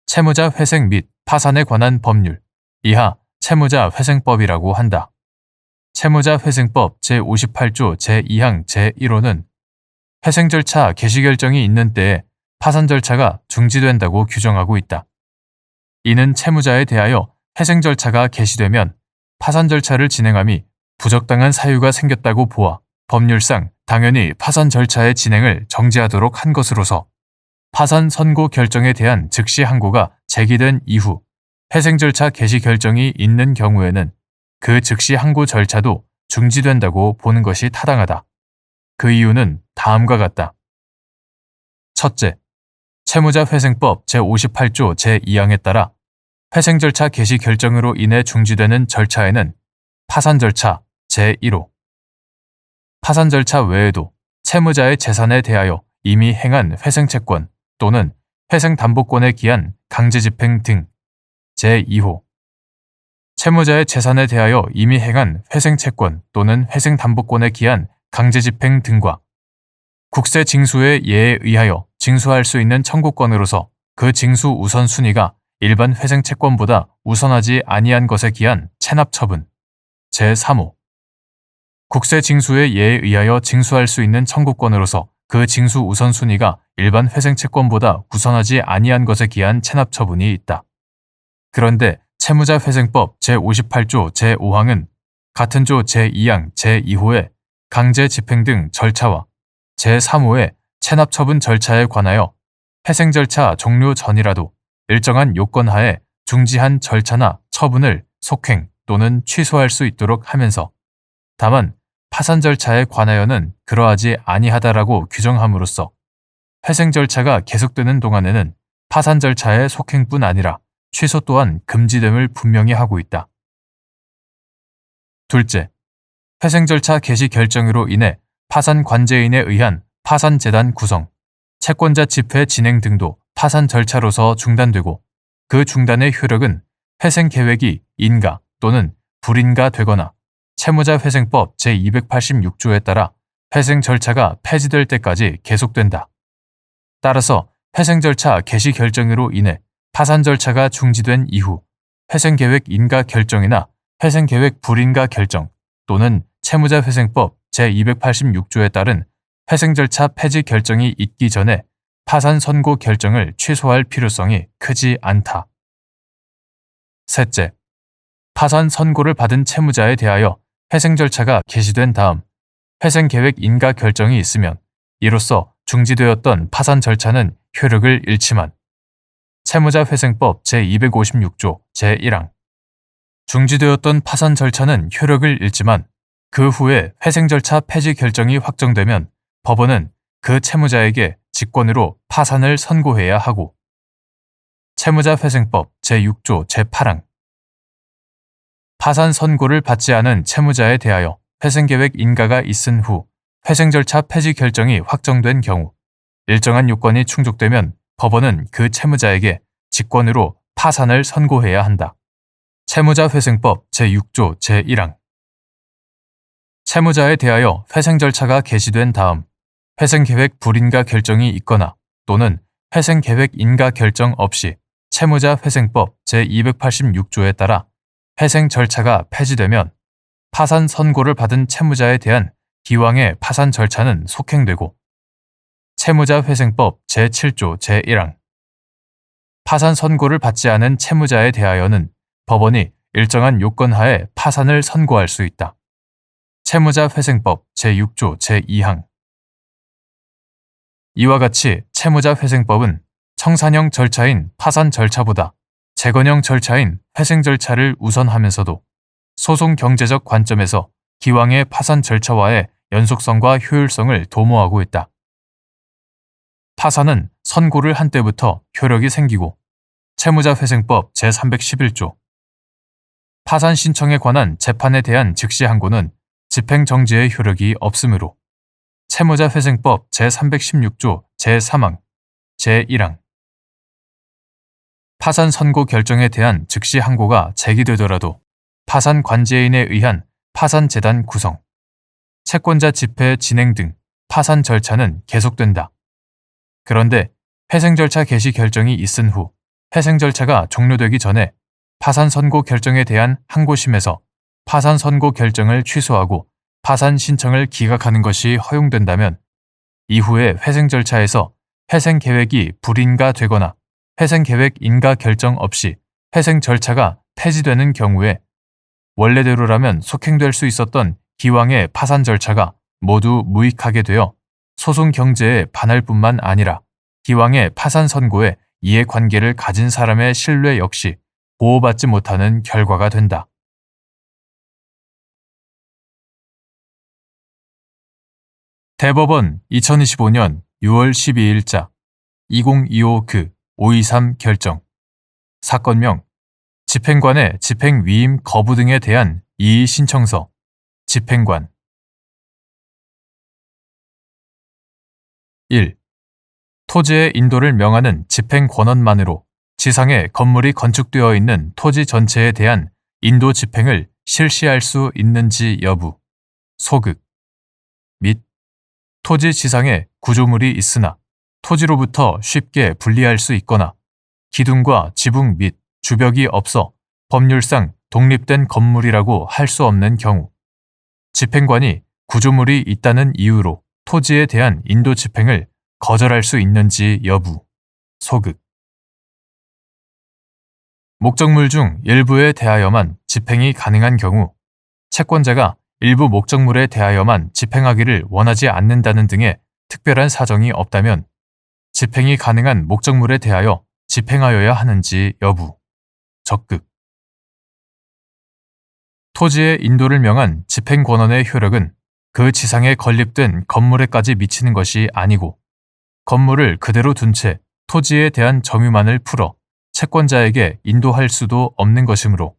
채무자 회생 및 파산에 관한 법률, 이하 채무자 회생법이라고 한다. 채무자 회생법 제58조 제2항 제1호는 회생 절차 개시 결정이 있는 때에 파산 절차가 중지된다고 규정하고 있다. 이는 채무자에 대하여 회생 절차가 개시되면 파산 절차를 진행함이 부적당한 사유가 생겼다고 보아 법률상 당연히 파산 절차의 진행을 정지하도록 한 것으로서 파산 선고 결정에 대한 즉시 항고가 제기된 이후 회생 절차 개시 결정이 있는 경우에는 그 즉시 항고 절차도 중지된다고 보는 것이 타당하다. 그 이유는 다음과 같다. 첫째, 채무자 회생법 제58조 제2항에 따라 회생 절차 개시 결정으로 인해 중지되는 절차에는 파산 절차 제1호, 파산 절차 외에도 채무자의 재산에 대하여 이미 행한 회생채권 또는 회생담보권에 기한 강제집행 등 제2호, 채무자의 재산에 대하여 이미 행한 회생채권 또는 회생담보권에 기한 강제집행 등과 국세 징수의 예에 의하여 징수할 수 있는 청구권으로서 그 징수 우선순위가 일반 회생채권보다 우선하지 아니한 것에 기한 체납처분 제3호 국세 징수의 예에 의하여 징수할 수 있는 청구권으로서 그 징수 우선순위가 일반 회생채권보다 우선하지 아니한 것에 기한 체납처분이 있다. 그런데 채무자회생법 제58조 제5항은 같은 조 제2항 제2호의 강제집행 등 절차와 제3호의 체납처분 절차에 관하여 회생 절차 종료 전이라도 일정한 요건 하에 중지한 절차나 처분을 속행 또는 취소할 수 있도록 하면서 다만 파산 절차에 관하여는 그러하지 아니하다라고 규정함으로써 회생 절차가 계속되는 동안에는 파산 절차의 속행뿐 아니라 취소 또한 금지됨을 분명히 하고 있다. 둘째, 회생 절차 개시 결정으로 인해 파산 관제인에 의한 파산재단 구성, 채권자 집회 진행 등도 파산 절차로서 중단되고 그 중단의 효력은 회생 계획이 인가 또는 불인가 되거나 채무자회생법 제286조에 따라 회생 절차가 폐지될 때까지 계속된다. 따라서 회생 절차 개시 결정으로 인해 파산 절차가 중지된 이후 회생계획 인가 결정이나 회생계획 불인가 결정 또는 채무자회생법 제286조에 따른 회생 절차 폐지 결정이 있기 전에 파산 선고 결정을 취소할 필요성이 크지 않다. 셋째, 파산 선고를 받은 채무자에 대하여 회생 절차가 개시된 다음 회생계획 인가 결정이 있으면 이로써 중지되었던 파산 절차는 효력을 잃지만 채무자회생법 제256조 제1항 중지되었던 파산 절차는 효력을 잃지만 그 후에 회생 절차 폐지 결정이 확정되면 법원은 그 채무자에게 직권으로 파산을 선고해야 하고 채무자회생법 제6조 제8항 파산 선고를 받지 않은 채무자에 대하여 회생계획 인가가 있은 후 회생 절차 폐지 결정이 확정된 경우 일정한 요건이 충족되면 법원은 그 채무자에게 직권으로 파산을 선고해야 한다. 채무자회생법 제6조 제1항 채무자에 대하여 회생 절차가 개시된 다음 회생계획 불인가 결정이 있거나 또는 회생계획 인가 결정 없이 채무자회생법 제286조에 따라 회생 절차가 폐지되면 파산 선고를 받은 채무자에 대한 기왕의 파산 절차는 속행되고 채무자회생법 제7조 제1항 파산 선고를 받지 않은 채무자에 대하여는 법원이 일정한 요건 하에 파산을 선고할 수 있다. 채무자회생법 제6조 제2항 이와 같이 채무자회생법은 청산형 절차인 파산 절차보다 재건형 절차인 회생 절차를 우선하면서도 소송 경제적 관점에서 기왕의 파산 절차와의 연속성과 효율성을 도모하고 있다. 파산은 선고를 한 때부터 효력이 생기고 채무자회생법 제311조 파산 신청에 관한 재판에 대한 즉시 항고는 집행정지의 효력이 없으므로 채무자회생법 제316조 제3항 제1항 파산 선고 결정에 대한 즉시 항고가 제기되더라도 파산 관제인에 의한 파산재단 구성, 채권자 집회 진행 등 파산 절차는 계속된다. 그런데 회생 절차 개시 결정이 있은 후 회생 절차가 종료되기 전에 파산 선고 결정에 대한 항고심에서 파산 선고 결정을 취소하고 파산 신청을 기각하는 것이 허용된다면 이후에 회생 절차에서 회생 계획이 불인가 되거나 회생 계획 인가 결정 없이 회생 절차가 폐지되는 경우에 원래대로라면 속행될 수 있었던 기왕의 파산 절차가 모두 무익하게 되어 소송 경제에 반할 뿐만 아니라 기왕의 파산 선고에 이해관계를 가진 사람의 신뢰 역시 보호받지 못하는 결과가 된다. 대법원 2025년 6월 12일자 2025-523 결정 사건명 집행관의 집행위임 거부 등에 대한 이의 신청서 집행관 1. 토지의 인도를 명하는 집행권한만으로 지상에 건물이 건축되어 있는 토지 전체에 대한 인도 집행을 실시할 수 있는지 여부, 소극, 및 토지 지상에 구조물이 있으나 토지로부터 쉽게 분리할 수 있거나 기둥과 지붕 및 주벽이 없어 법률상 독립된 건물이라고 할 수 없는 경우, 집행관이 구조물이 있다는 이유로 토지에 대한 인도 집행을 거절할 수 있는지 여부, 소극. 목적물 중 일부에 대하여만 집행이 가능한 경우, 채권자가 일부 목적물에 대하여만 집행하기를 원하지 않는다는 등의 특별한 사정이 없다면 집행이 가능한 목적물에 대하여 집행하여야 하는지 여부, 적극. 토지의 인도를 명한 집행권원의 효력은 그 지상에 건립된 건물에까지 미치는 것이 아니고 건물을 그대로 둔 채 토지에 대한 점유만을 풀어 채권자에게 인도할 수도 없는 것이므로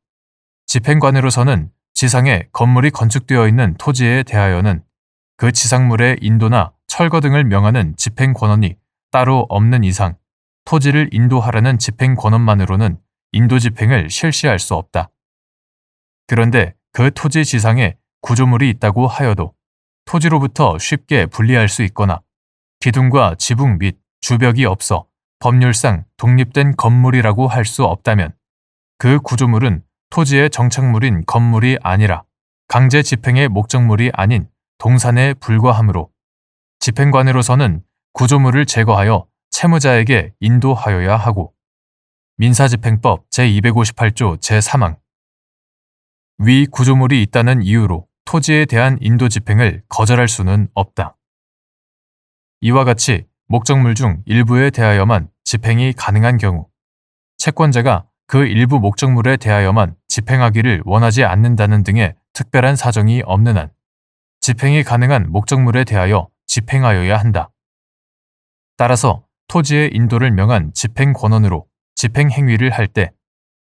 집행관으로서는 지상에 건물이 건축되어 있는 토지에 대하여는 그 지상물의 인도나 철거 등을 명하는 집행권원이 따로 없는 이상 토지를 인도하라는 집행권원만으로는 인도 집행을 실시할 수 없다. 그런데 그 토지 지상에 구조물이 있다고 하여도 토지로부터 쉽게 분리할 수 있거나 기둥과 지붕 및 주벽이 없어 법률상 독립된 건물이라고 할 수 없다면 그 구조물은 토지의 정착물인 건물이 아니라 강제 집행의 목적물이 아닌 동산에 불과하므로 집행관으로서는 구조물을 제거하여 채무자에게 인도하여야 하고 민사집행법 제258조 제3항 위 구조물이 있다는 이유로 토지에 대한 인도 집행을 거절할 수는 없다. 이와 같이 목적물 중 일부에 대하여만 집행이 가능한 경우, 채권자가 그 일부 목적물에 대하여만 집행하기를 원하지 않는다는 등의 특별한 사정이 없는 한 집행이 가능한 목적물에 대하여 집행하여야 한다. 따라서 토지의 인도를 명한 집행권원으로 집행행위를 할 때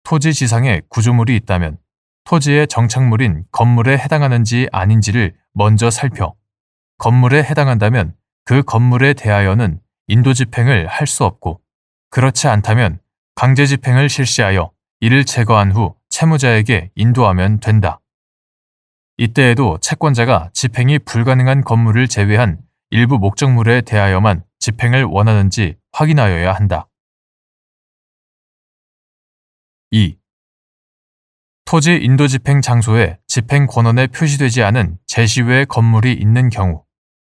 토지 지상에 구조물이 있다면 토지의 정착물인 건물에 해당하는지 아닌지를 먼저 살펴 건물에 해당한다면 그 건물에 대하여는 인도 집행을 할 수 없고 그렇지 않다면 강제 집행을 실시하여 이를 제거한 후 채무자에게 인도하면 된다. 이때에도 채권자가 집행이 불가능한 건물을 제외한 일부 목적물에 대하여만 집행을 원하는지 확인하여야 한다. 2. 토지 인도 집행 장소에 집행 권원에 표시되지 않은 제시 외 건물이 있는 경우,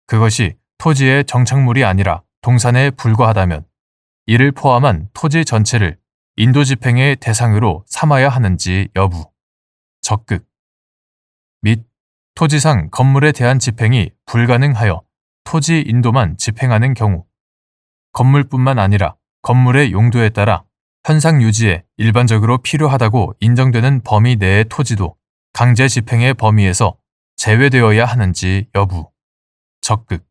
그것이 토지의 정착물이 아니라 동산에 불과하다면 이를 포함한 토지 전체를 인도 집행의 대상으로 삼아야 하는지 여부, 적극. 및 토지상 건물에 대한 집행이 불가능하여 토지 인도만 집행하는 경우, 건물뿐만 아니라 건물의 용도에 따라 현상 유지에 일반적으로 필요하다고 인정되는 범위 내의 토지도 강제 집행의 범위에서 제외되어야 하는지 여부, 적극.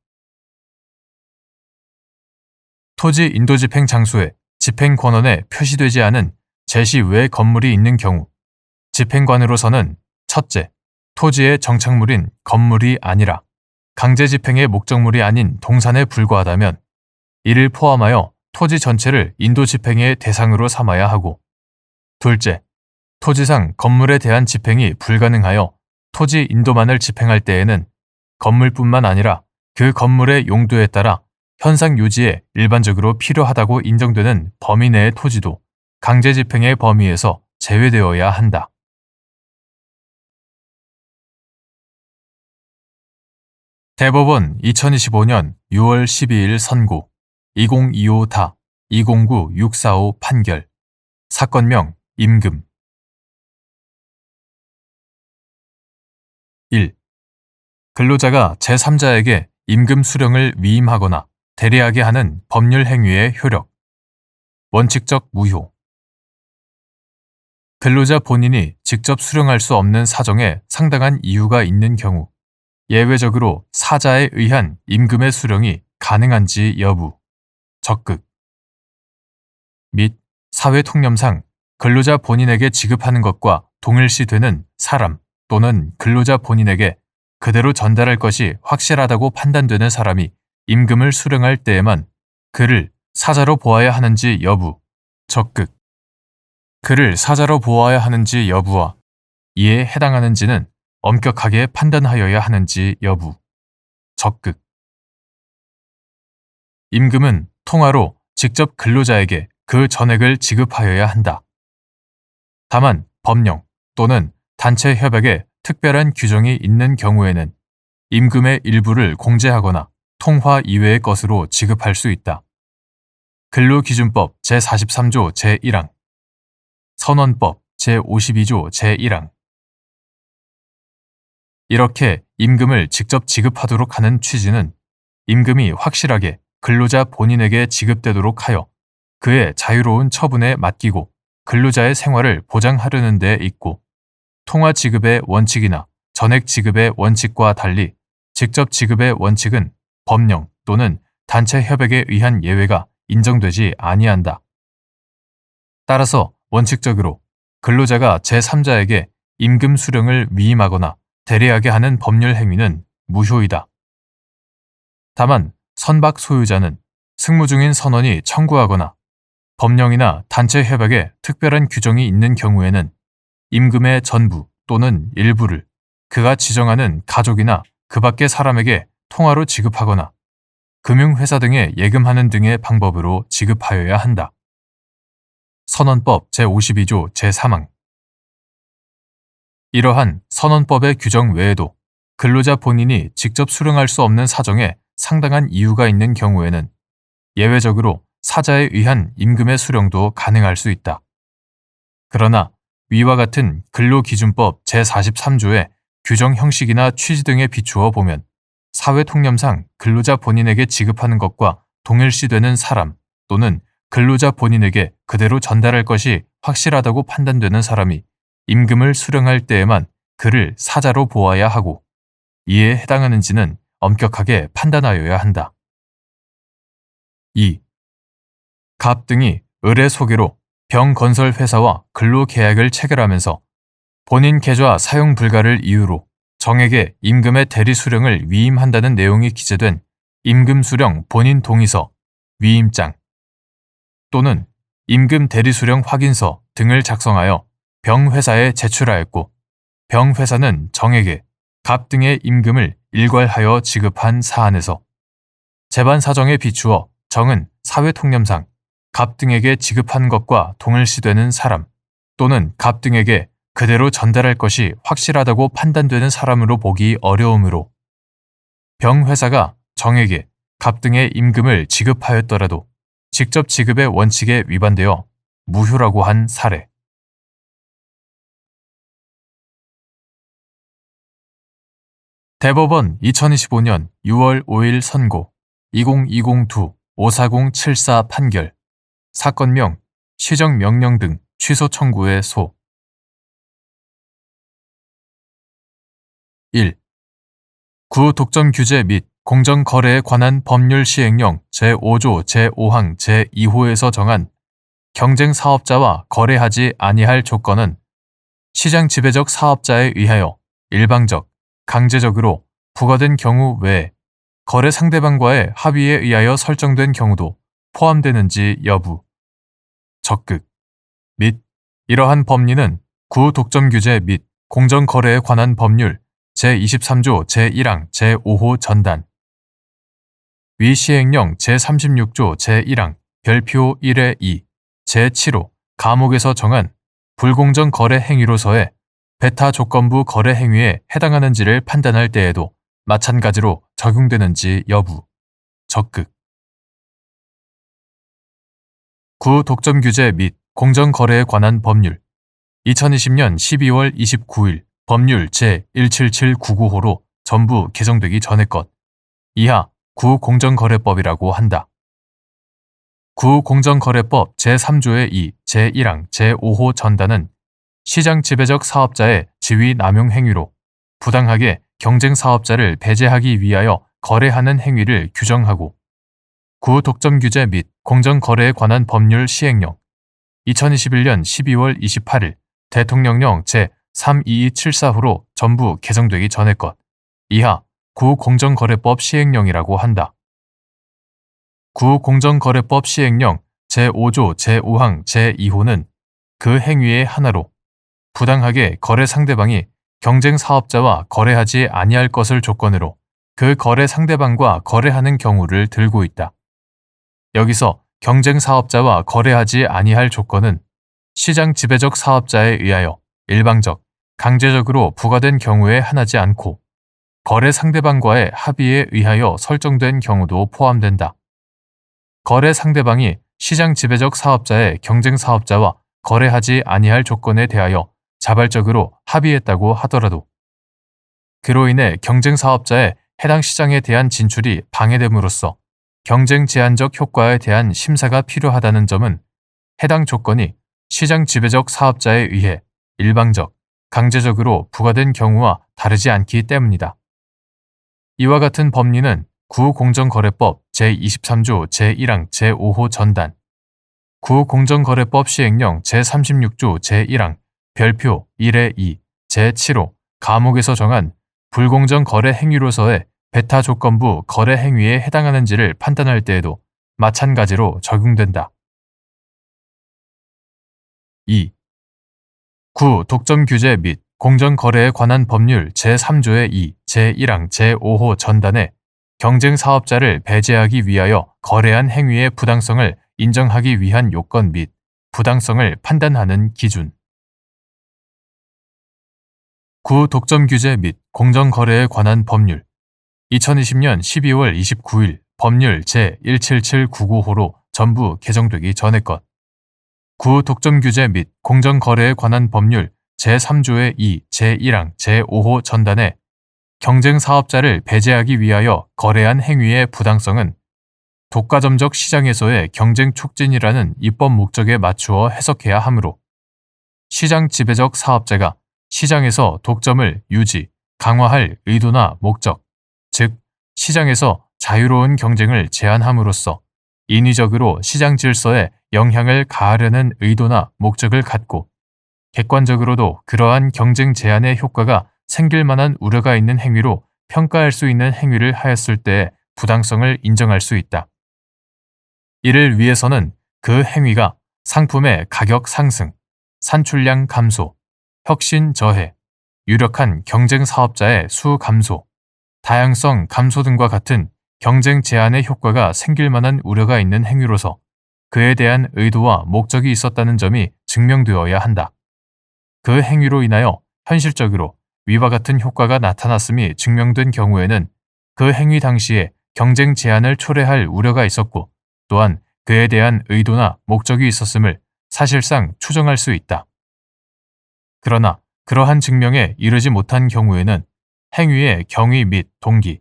토지 인도 집행 장소에 집행 권원에 표시되지 않은 제시 외 건물이 있는 경우, 집행관으로서는 첫째, 토지의 정착물인 건물이 아니라 강제 집행의 목적물이 아닌 동산에 불과하다면 이를 포함하여 토지 전체를 인도 집행의 대상으로 삼아야 하고, 둘째, 토지상 건물에 대한 집행이 불가능하여 토지 인도만을 집행할 때에는 건물뿐만 아니라 그 건물의 용도에 따라 현상 유지에 일반적으로 필요하다고 인정되는 범위 내의 토지도 강제 집행의 범위에서 제외되어야 한다. 대법원 2025년 6월 12일 선고 2025다 209645 판결 사건명 임금 1. 근로자가 제3자에게 임금 수령을 위임하거나 대리하게 하는 법률 행위의 효력 원칙적 무효 근로자 본인이 직접 수령할 수 없는 사정에 상당한 이유가 있는 경우 예외적으로 사자에 의한 임금의 수령이 가능한지 여부, 적극. 및 사회통념상 근로자 본인에게 지급하는 것과 동일시되는 사람 또는 근로자 본인에게 그대로 전달할 것이 확실하다고 판단되는 사람이 임금을 수령할 때에만 그를 사자로 보아야 하는지 여부, 적극. 그를 사자로 보아야 하는지 여부와 이에 해당하는지는 엄격하게 판단하여야 하는지 여부. 적극. 임금은 통화로 직접 근로자에게 그 전액을 지급하여야 한다. 다만 법령 또는 단체 협약에 특별한 규정이 있는 경우에는 임금의 일부를 공제하거나 통화 이외의 것으로 지급할 수 있다. 근로기준법 제43조 제1항, 선원법 제52조 제1항. 이렇게 임금을 직접 지급하도록 하는 취지는 임금이 확실하게 근로자 본인에게 지급되도록 하여 그의 자유로운 처분에 맡기고 근로자의 생활을 보장하려는 데 있고, 통화 지급의 원칙이나 전액 지급의 원칙과 달리 직접 지급의 원칙은 법령 또는 단체 협약에 의한 예외가 인정되지 아니한다. 따라서 원칙적으로 근로자가 제3자에게 임금 수령을 위임하거나 대리하게 하는 법률 행위는 무효이다. 다만 선박 소유자는 승무 중인 선원이 청구하거나 법령이나 단체 협약에 특별한 규정이 있는 경우에는 임금의 전부 또는 일부를 그가 지정하는 가족이나 그 밖의 사람에게 통화로 지급하거나 금융회사 등에 예금하는 등의 방법으로 지급하여야 한다. 선원법 제52조 제3항. 이러한 선원법의 규정 외에도 근로자 본인이 직접 수령할 수 없는 사정에 상당한 이유가 있는 경우에는 예외적으로 사자에 의한 임금의 수령도 가능할 수 있다. 그러나 위와 같은 근로기준법 제43조의 규정 형식이나 취지 등에 비추어 보면 사회통념상 근로자 본인에게 지급하는 것과 동일시되는 사람 또는 근로자 본인에게 그대로 전달할 것이 확실하다고 판단되는 사람이 임금을 수령할 때에만 그를 사자로 보아야 하고, 이에 해당하는지는 엄격하게 판단하여야 한다. 2. 갑 등이 을의 소개로 병건설회사와 근로계약을 체결하면서 본인 계좌 사용 불가를 이유로 정에게 임금의 대리수령을 위임한다는 내용이 기재된 임금수령 본인 동의서, 위임장 또는 임금 대리수령 확인서 등을 작성하여 병회사에 제출하였고, 병회사는 정에게 갑 등의 임금을 일괄하여 지급한 사안에서 재반 사정에 비추어 정은 사회통념상 갑 등에게 지급한 것과 동일시되는 사람 또는 갑 등에게 그대로 전달할 것이 확실하다고 판단되는 사람으로 보기 어려우므로 병회사가 정에게 갑 등의 임금을 지급하였더라도 직접 지급의 원칙에 위반되어 무효라고 한 사례. 대법원 2025년 6월 5일 선고 2020-2-540-74 판결. 사건명, 시정명령 등 취소 청구의 소. 1. 구독점 규제 및 공정거래에 관한 법률 시행령 제5조 제5항 제2호에서 정한 경쟁사업자와 거래하지 아니할 조건은 시장 지배적 사업자에 의하여 일방적, 강제적으로 부과된 경우 외에 거래 상대방과의 합의에 의하여 설정된 경우도 포함되는지 여부. 적극. 및 이러한 법리는 구독점 규제 및 공정거래에 관한 법률 제23조 제1항 제5호 전단, 위 시행령 제36조 제1항 별표 1의 2 제7호 가목에서 정한 불공정 거래 행위로서의 배타 조건부 거래 행위에 해당하는지를 판단할 때에도 마찬가지로 적용되는지 여부. 적극. 구독점 규제 및 공정거래에 관한 법률 2020년 12월 29일 법률 제17799호로 전부 개정되기 전의 것. 이하 구공정거래법이라고 한다. 구공정거래법 제3조의 2 제1항 제5호 전단은 시장 지배적 사업자의 지위 남용 행위로 부당하게 경쟁 사업자를 배제하기 위하여 거래하는 행위를 규정하고, 구독점 규제 및 공정거래에 관한 법률 시행령 2021년 12월 28일 대통령령 제32274호로 전부 개정되기 전의 것. 이하 구공정거래법 시행령이라고 한다. 구공정거래법 시행령 제5조 제5항 제2호는 그 행위의 하나로 부당하게 거래 상대방이 경쟁 사업자와 거래하지 아니할 것을 조건으로 그 거래 상대방과 거래하는 경우를 들고 있다. 여기서 경쟁 사업자와 거래하지 아니할 조건은 시장 지배적 사업자에 의하여 일방적, 강제적으로 부과된 경우에 한하지 않고 거래 상대방과의 합의에 의하여 설정된 경우도 포함된다. 거래 상대방이 시장 지배적 사업자의 경쟁 사업자와 거래하지 아니할 조건에 대하여 자발적으로 합의했다고 하더라도 그로 인해 경쟁 사업자의 해당 시장에 대한 진출이 방해됨으로써 경쟁 제한적 효과에 대한 심사가 필요하다는 점은 해당 조건이 시장 지배적 사업자에 의해 일방적, 강제적으로 부과된 경우와 다르지 않기 때문이다. 이와 같은 법리는 구공정거래법 제23조 제1항 제5호 전단, 구공정거래법 시행령 제36조 제1항 별표 1의 2 제7호 가목에서 정한 불공정 거래 행위로서의 배타 조건부 거래 행위에 해당하는지를 판단할 때에도 마찬가지로 적용된다. 2. 구 독점 규제 및 공정거래에 관한 법률 제3조의 2, 제1항 제5호 전단에 경쟁 사업자를 배제하기 위하여 거래한 행위의 부당성을 인정하기 위한 요건 및 부당성을 판단하는 기준. 구 독점 규제 및 공정거래에 관한 법률 2020년 12월 29일 법률 제17799호로 전부 개정되기 전의 것. 구 독점 규제 및 공정거래에 관한 법률 제3조의 2, 제1항 제5호 전단에 경쟁 사업자를 배제하기 위하여 거래한 행위의 부당성은 독과점적 시장에서의 경쟁 촉진이라는 입법 목적에 맞추어 해석해야 하므로 시장 지배적 사업자가 시장에서 독점을 유지, 강화할 의도나 목적, 즉 시장에서 자유로운 경쟁을 제한함으로써 인위적으로 시장 질서에 영향을 가하려는 의도나 목적을 갖고 객관적으로도 그러한 경쟁 제한의 효과가 생길 만한 우려가 있는 행위로 평가할 수 있는 행위를 하였을 때의 부당성을 인정할 수 있다. 이를 위해서는 그 행위가 상품의 가격 상승, 산출량 감소, 혁신 저해, 유력한 경쟁 사업자의 수 감소, 다양성 감소 등과 같은 경쟁 제한의 효과가 생길 만한 우려가 있는 행위로서 그에 대한 의도와 목적이 있었다는 점이 증명되어야 한다. 그 행위로 인하여 현실적으로 위와 같은 효과가 나타났음이 증명된 경우에는 그 행위 당시에 경쟁 제한을 초래할 우려가 있었고 또한 그에 대한 의도나 목적이 있었음을 사실상 추정할 수 있다. 그러나 그러한 증명에 이르지 못한 경우에는 행위의 경위 및 동기,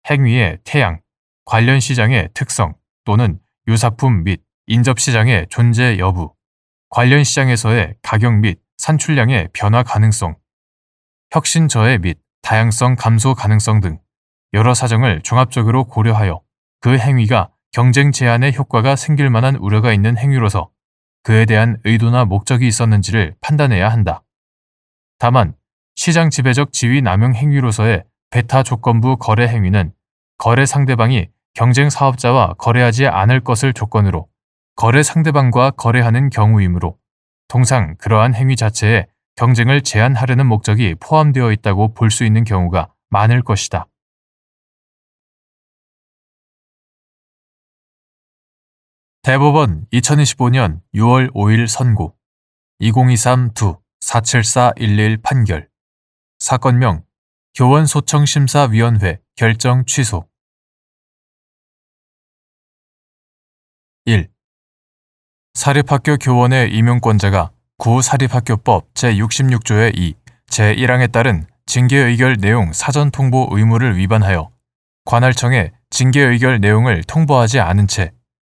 행위의 태양, 관련 시장의 특성 또는 유사품 및 인접시장의 존재 여부, 관련 시장에서의 가격 및 산출량의 변화 가능성, 혁신 저해 및 다양성 감소 가능성 등 여러 사정을 종합적으로 고려하여 그 행위가 경쟁 제한의 효과가 생길 만한 우려가 있는 행위로서 그에 대한 의도나 목적이 있었는지를 판단해야 한다. 다만 시장 지배적 지위 남용 행위로서의 배타 조건부 거래 행위는 거래 상대방이 경쟁 사업자와 거래하지 않을 것을 조건으로 거래 상대방과 거래하는 경우이므로 통상 그러한 행위 자체에 경쟁을 제한하려는 목적이 포함되어 있다고 볼 수 있는 경우가 많을 것이다. 대법원 2025년 6월 5일 선고 2023-2-47411 판결 사건명 교원소청심사위원회 결정 취소 1. 사립학교 교원의 임용권자가 구사립학교법 제66조의 2, 제1항에 따른 징계의결 내용 사전 통보 의무를 위반하여 관할청에 징계의결 내용을 통보하지 않은 채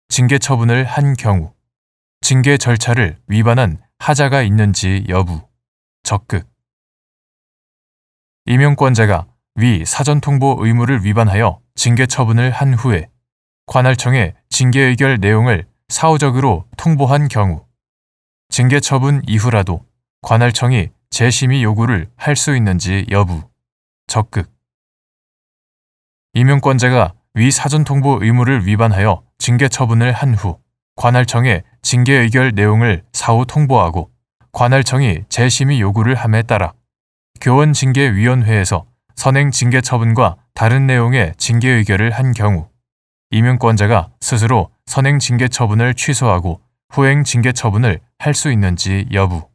징계 처분을 한 경우 징계 절차를 위반한 하자가 있는지 여부, 적극. 임용권자가 위 사전 통보 의무를 위반하여 징계 처분을 한 후에 관할청에 징계의결 내용을 사후적으로 통보한 경우 징계 처분 이후라도 관할청이 재심의 요구를 할 수 있는지 여부, 적극. 임용권자가 위 사전 통보 의무를 위반하여 징계 처분을 한 후 관할청에 징계 의결 내용을 사후 통보하고 관할청이 재심의 요구를 함에 따라 교원징계위원회에서 선행 징계 처분과 다른 내용의 징계 의결을 한 경우 임용권자가 스스로 선행 징계 처분을 취소하고 후행 징계 처분을 할 수 있는지 여부.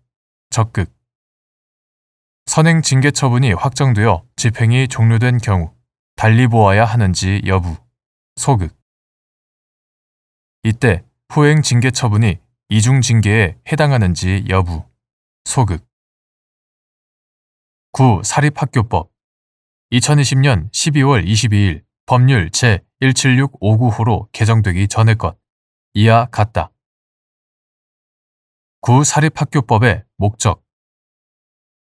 적극. 선행 징계 처분이 확정되어 집행이 종료된 경우 달리 보아야 하는지 여부. 소극. 이때 후행 징계 처분이 이중 징계에 해당하는지 여부. 소극. 9. 사립학교법 2020년 12월 22일 법률 제17659호로 개정되기 전의 것. 이와 같다. 9. 사립학교법의 목적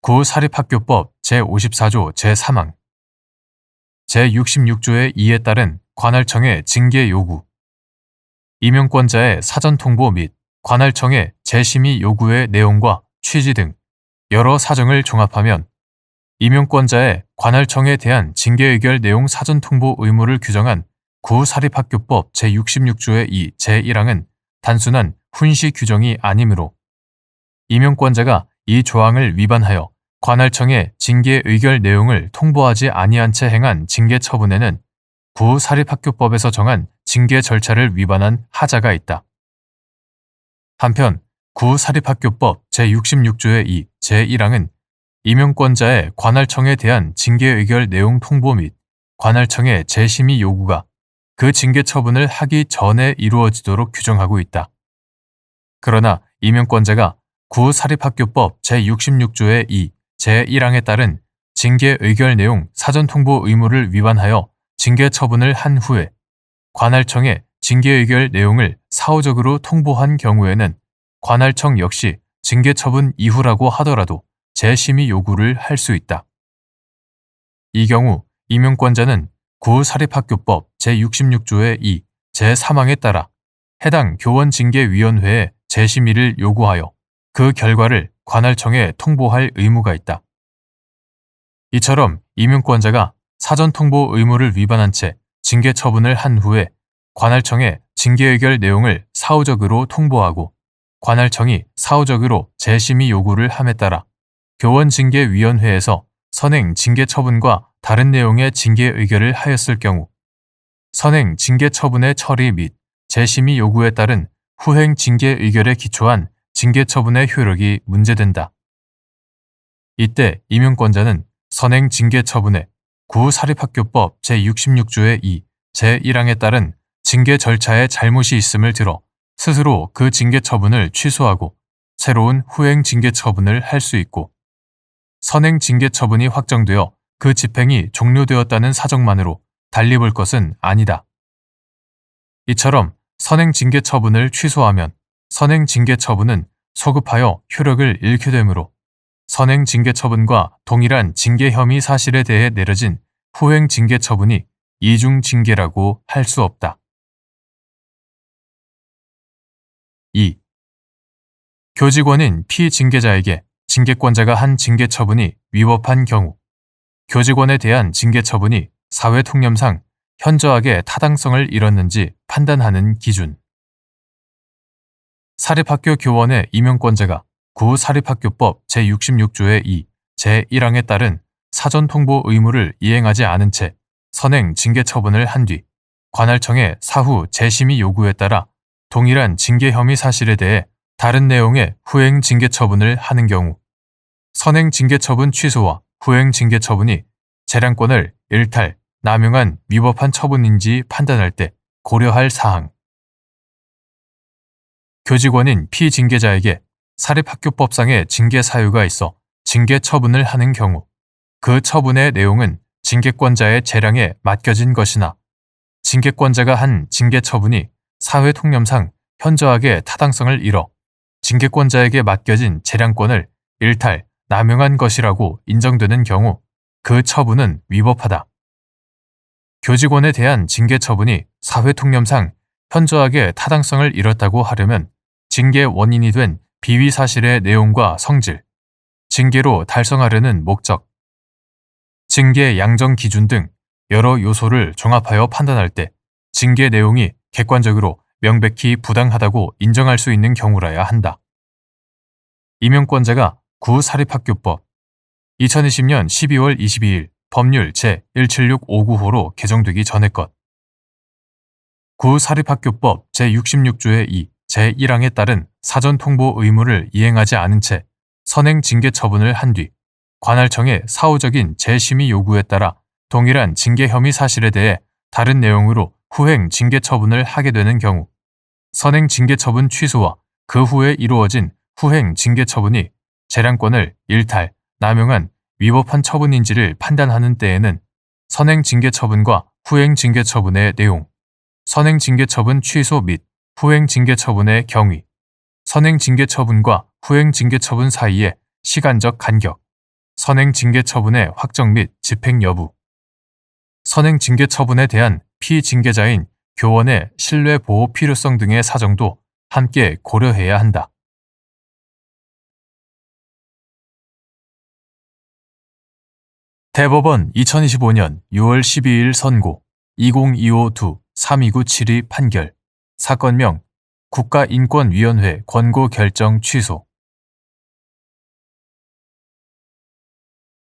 9. 사립학교법 제54조 제3항 제66조의 2에 따른 관할청의 징계 요구 임용권자의 사전 통보 및 관할청의 재심의 요구의 내용과 취지 등 여러 사정을 종합하면 임용권자의 관할청에 대한 징계 의결 내용 사전 통보 의무를 규정한 구사립학교법 제66조의 2 제1항은 단순한 훈시 규정이 아니므로 임용권자가 이 조항을 위반하여 관할청에 징계 의결 내용을 통보하지 아니한 채 행한 징계 처분에는 구사립학교법에서 정한 징계 절차를 위반한 하자가 있다. 한편 구사립학교법 제66조의 2 제1항은 임용권자의 관할청에 대한 징계 의결 내용 통보 및 관할청의 재심의 요구가 그 징계 처분을 하기 전에 이루어지도록 규정하고 있다. 그러나 임용권자가 구사립학교법 제66조의 2 제1항에 따른 징계 의결 내용 사전 통보 의무를 위반하여 징계 처분을 한 후에 관할청에 징계 의결 내용을 사후적으로 통보한 경우에는 관할청 역시 징계 처분 이후라고 하더라도 재심의 요구를 할 수 있다. 이 경우 임용권자는 구사립학교법 제66조의 2 제3항에 따라 해당 교원징계위원회에 재심의를 요구하여 그 결과를 관할청에 통보할 의무가 있다. 이처럼 임용권자가 사전 통보 의무를 위반한 채 징계 처분을 한 후에 관할청에 징계 의결 내용을 사후적으로 통보하고 관할청이 사후적으로 재심의 요구를 함에 따라 교원징계위원회에서 선행 징계 처분과 다른 내용의 징계 의결을 하였을 경우 선행 징계 처분의 처리 및 재심의 요구에 따른 후행 징계 의결에 기초한 징계 처분의 효력이 문제된다. 이때 임용권자는 선행 징계 처분에 구사립학교법 제66조의 2 제1항에 따른 징계 절차에 잘못이 있음을 들어 스스로 그 징계 처분을 취소하고 새로운 후행 징계 처분을 할 수 있고 선행 징계 처분이 확정되어 그 집행이 종료되었다는 사정만으로 달리 볼 것은 아니다. 이처럼 선행 징계 처분을 취소하면 선행 징계 처분은 소급하여 효력을 잃게 되므로 선행 징계 처분과 동일한 징계 혐의 사실에 대해 내려진 후행 징계 처분이 이중 징계라고 할 수 없다. 2. 교직원인 피징계자에게 징계권자가 한 징계 처분이 위법한 경우 교직원에 대한 징계 처분이 사회 통념상 현저하게 타당성을 잃었는지 판단하는 기준. 사립학교 교원의 임용권자가 구사립학교법 제66조의 2 제1항에 따른 사전 통보 의무를 이행하지 않은 채 선행 징계 처분을 한 뒤 관할청의 사후 재심의 요구에 따라 동일한 징계 혐의 사실에 대해 다른 내용의 후행 징계 처분을 하는 경우 선행 징계 처분 취소와 후행 징계 처분이 재량권을 일탈, 남용한 위법한 처분인지 판단할 때 고려할 사항. 교직원인 피징계자에게 사립학교법상의 징계 사유가 있어 징계 처분을 하는 경우 그 처분의 내용은 징계권자의 재량에 맡겨진 것이나 징계권자가 한 징계 처분이 사회 통념상 현저하게 타당성을 잃어 징계권자에게 맡겨진 재량권을 일탈, 남용한 것이라고 인정되는 경우 그 처분은 위법하다. 교직원에 대한 징계 처분이 사회 통념상 현저하게 타당성을 잃었다고 하려면 징계 원인이 된 비위 사실의 내용과 성질, 징계로 달성하려는 목적, 징계 양정 기준 등 여러 요소를 종합하여 판단할 때 징계 내용이 객관적으로 명백히 부당하다고 인정할 수 있는 경우라야 한다. 임용권자가 구사립학교법 2020년 12월 22일 법률 제176595로 개정되기 전의 것. 구사립학교법 제66조의 2, 제1항에 따른 사전 통보 의무를 이행하지 않은 채 선행 징계 처분을 한 뒤 관할청의 사후적인 재심의 요구에 따라 동일한 징계 혐의 사실에 대해 다른 내용으로 후행 징계 처분을 하게 되는 경우 선행 징계 처분 취소와 그 후에 이루어진 후행 징계 처분이 재량권을 일탈, 남용한, 위법한 처분인지를 판단하는 때에는 선행 징계 처분과 후행 징계 처분의 내용, 선행 징계 처분 취소 및 후행 징계 처분의 경위, 선행 징계 처분과 후행 징계 처분 사이의 시간적 간격, 선행 징계 처분의 확정 및 집행 여부, 선행 징계 처분에 대한 피징계자인 교원의 신뢰 보호 필요성 등의 사정도 함께 고려해야 한다. 대법원 2025년 6월 12일 선고 2025-2-32972 판결 사건명 국가인권위원회 권고 결정 취소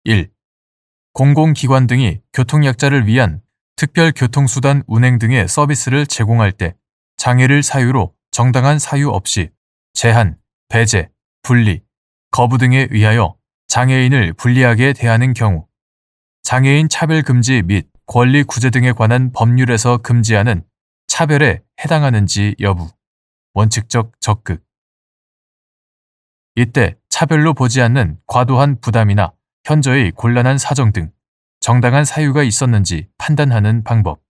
1. 공공기관 등이 교통약자를 위한 특별교통수단 운행 등의 서비스를 제공할 때 장애를 사유로 정당한 사유 없이 제한, 배제, 분리, 거부 등에 의하여 장애인을 불리하게 대하는 경우 장애인 차별 금지 및 권리 구제 등에 관한 법률에서 금지하는 차별에 해당하는지 여부, 원칙적 적극. 이때 차별로 보지 않는 과도한 부담이나 현저히 곤란한 사정 등 정당한 사유가 있었는지 판단하는 방법.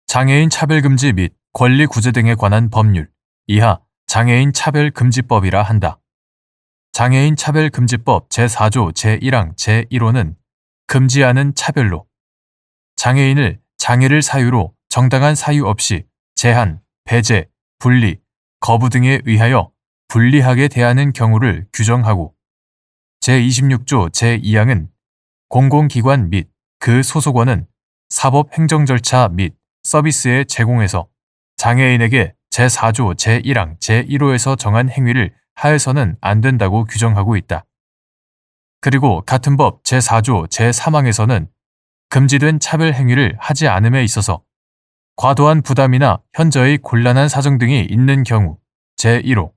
장애인 차별금지 및 권리 구제 등에 관한 법률, 이하 장애인 차별금지법이라 한다. 장애인 차별금지법 제4조 제1항 제1호는 금지하는 차별로 장애인을 장애를 사유로 정당한 사유 없이 제한, 배제, 분리, 거부 등에 의하여 불리하게 대하는 경우를 규정하고 제26조 제2항은 공공기관 및 그 소속원은 사법 행정 절차 및 서비스의 제공에서 장애인에게 제4조 제1항 제1호에서 정한 행위를 하여서는 안 된다고 규정하고 있다. 그리고 같은 법 제4조 제3항에서는 금지된 차별 행위를 하지 않음에 있어서 과도한 부담이나 현저히 곤란한 사정 등이 있는 경우 제1호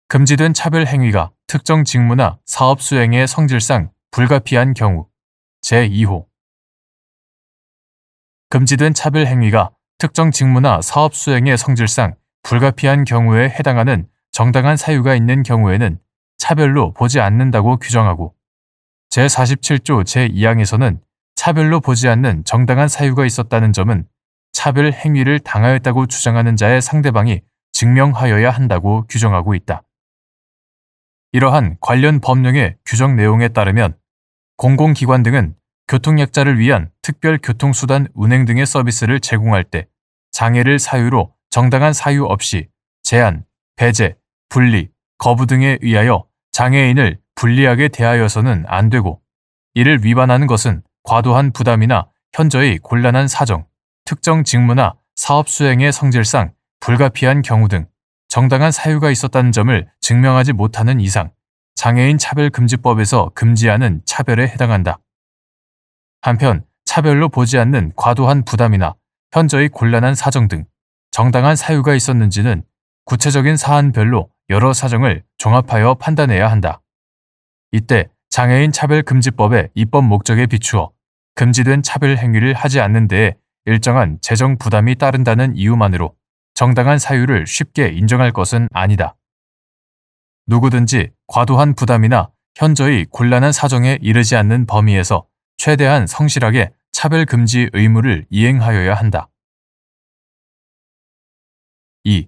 금지된 차별 행위가 특정 직무나 사업 수행의 성질상 불가피한 경우 제2호 금지된 차별 행위가 특정 직무나 사업 수행의 성질상 불가피한 경우에 해당하는 정당한 사유가 있는 경우에는 차별로 보지 않는다고 규정하고 제47조 제2항에서는 차별로 보지 않는 정당한 사유가 있었다는 점은 차별 행위를 당하였다고 주장하는 자의 상대방이 증명하여야 한다고 규정하고 있다. 이러한 관련 법령의 규정 내용에 따르면 공공기관 등은 교통약자를 위한 특별교통수단 운행 등의 서비스를 제공할 때 장애를 사유로 정당한 사유 없이 제한, 배제, 분리, 거부 등에 의하여 장애인을 불리하게 대하여서는 안 되고 이를 위반하는 것은 과도한 부담이나 현저히 곤란한 사정, 특정 직무나 사업 수행의 성질상 불가피한 경우 등 정당한 사유가 있었다는 점을 증명하지 못하는 이상 장애인 차별금지법에서 금지하는 차별에 해당한다. 한편 차별로 보지 않는 과도한 부담이나 현저히 곤란한 사정 등 정당한 사유가 있었는지는 구체적인 사안별로 여러 사정을 종합하여 판단해야 한다. 이때 장애인 차별금지법의 입법 목적에 비추어 금지된 차별 행위를 하지 않는 데에 일정한 재정 부담이 따른다는 이유만으로 정당한 사유를 쉽게 인정할 것은 아니다. 누구든지 과도한 부담이나 현저히 곤란한 사정에 이르지 않는 범위에서 최대한 성실하게 차별금지 의무를 이행하여야 한다. 2.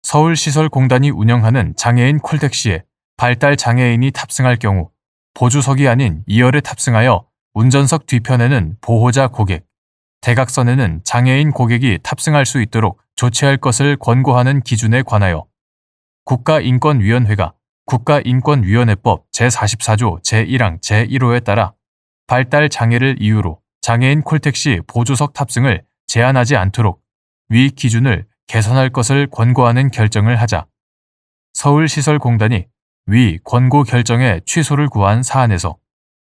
서울시설공단이 운영하는 장애인 콜택시에 발달 장애인이 탑승할 경우 보조석이 아닌 2열에 탑승하여 운전석 뒤편에는 보호자 고객, 대각선에는 장애인 고객이 탑승할 수 있도록 조치할 것을 권고하는 기준에 관하여 국가인권위원회가 국가인권위원회법 제44조 제1항 제1호에 따라 발달 장애를 이유로 장애인 콜택시 보조석 탑승을 제한하지 않도록 위 기준을 개선할 것을 권고하는 결정을 하자 서울시설공단이 위 권고 결정의 취소를 구한 사안에서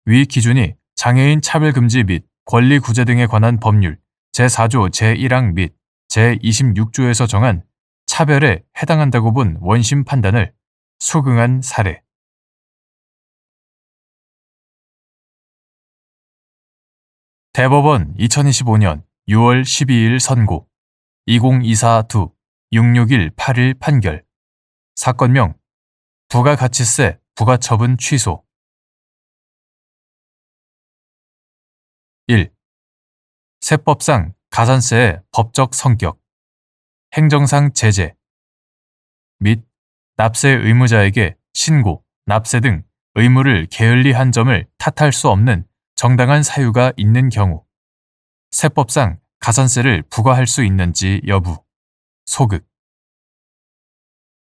위 기준이 장애인 차별금지 및 권리구제 등에 관한 법률 제4조 제1항 및 제26조에서 정한 차별에 해당한다고 본 원심 판단을 수긍한 사례. 대법원 2025년 6월 12일 선고 2024-66181 판결. 사건명 부가가치세 부가처분 취소. 1. 세법상 가산세의 법적 성격, 행정상 제재 및 납세 의무자에게 신고, 납세 등 의무를 게을리한 점을 탓할 수 없는 정당한 사유가 있는 경우 세법상 가산세를 부과할 수 있는지 여부. 소극.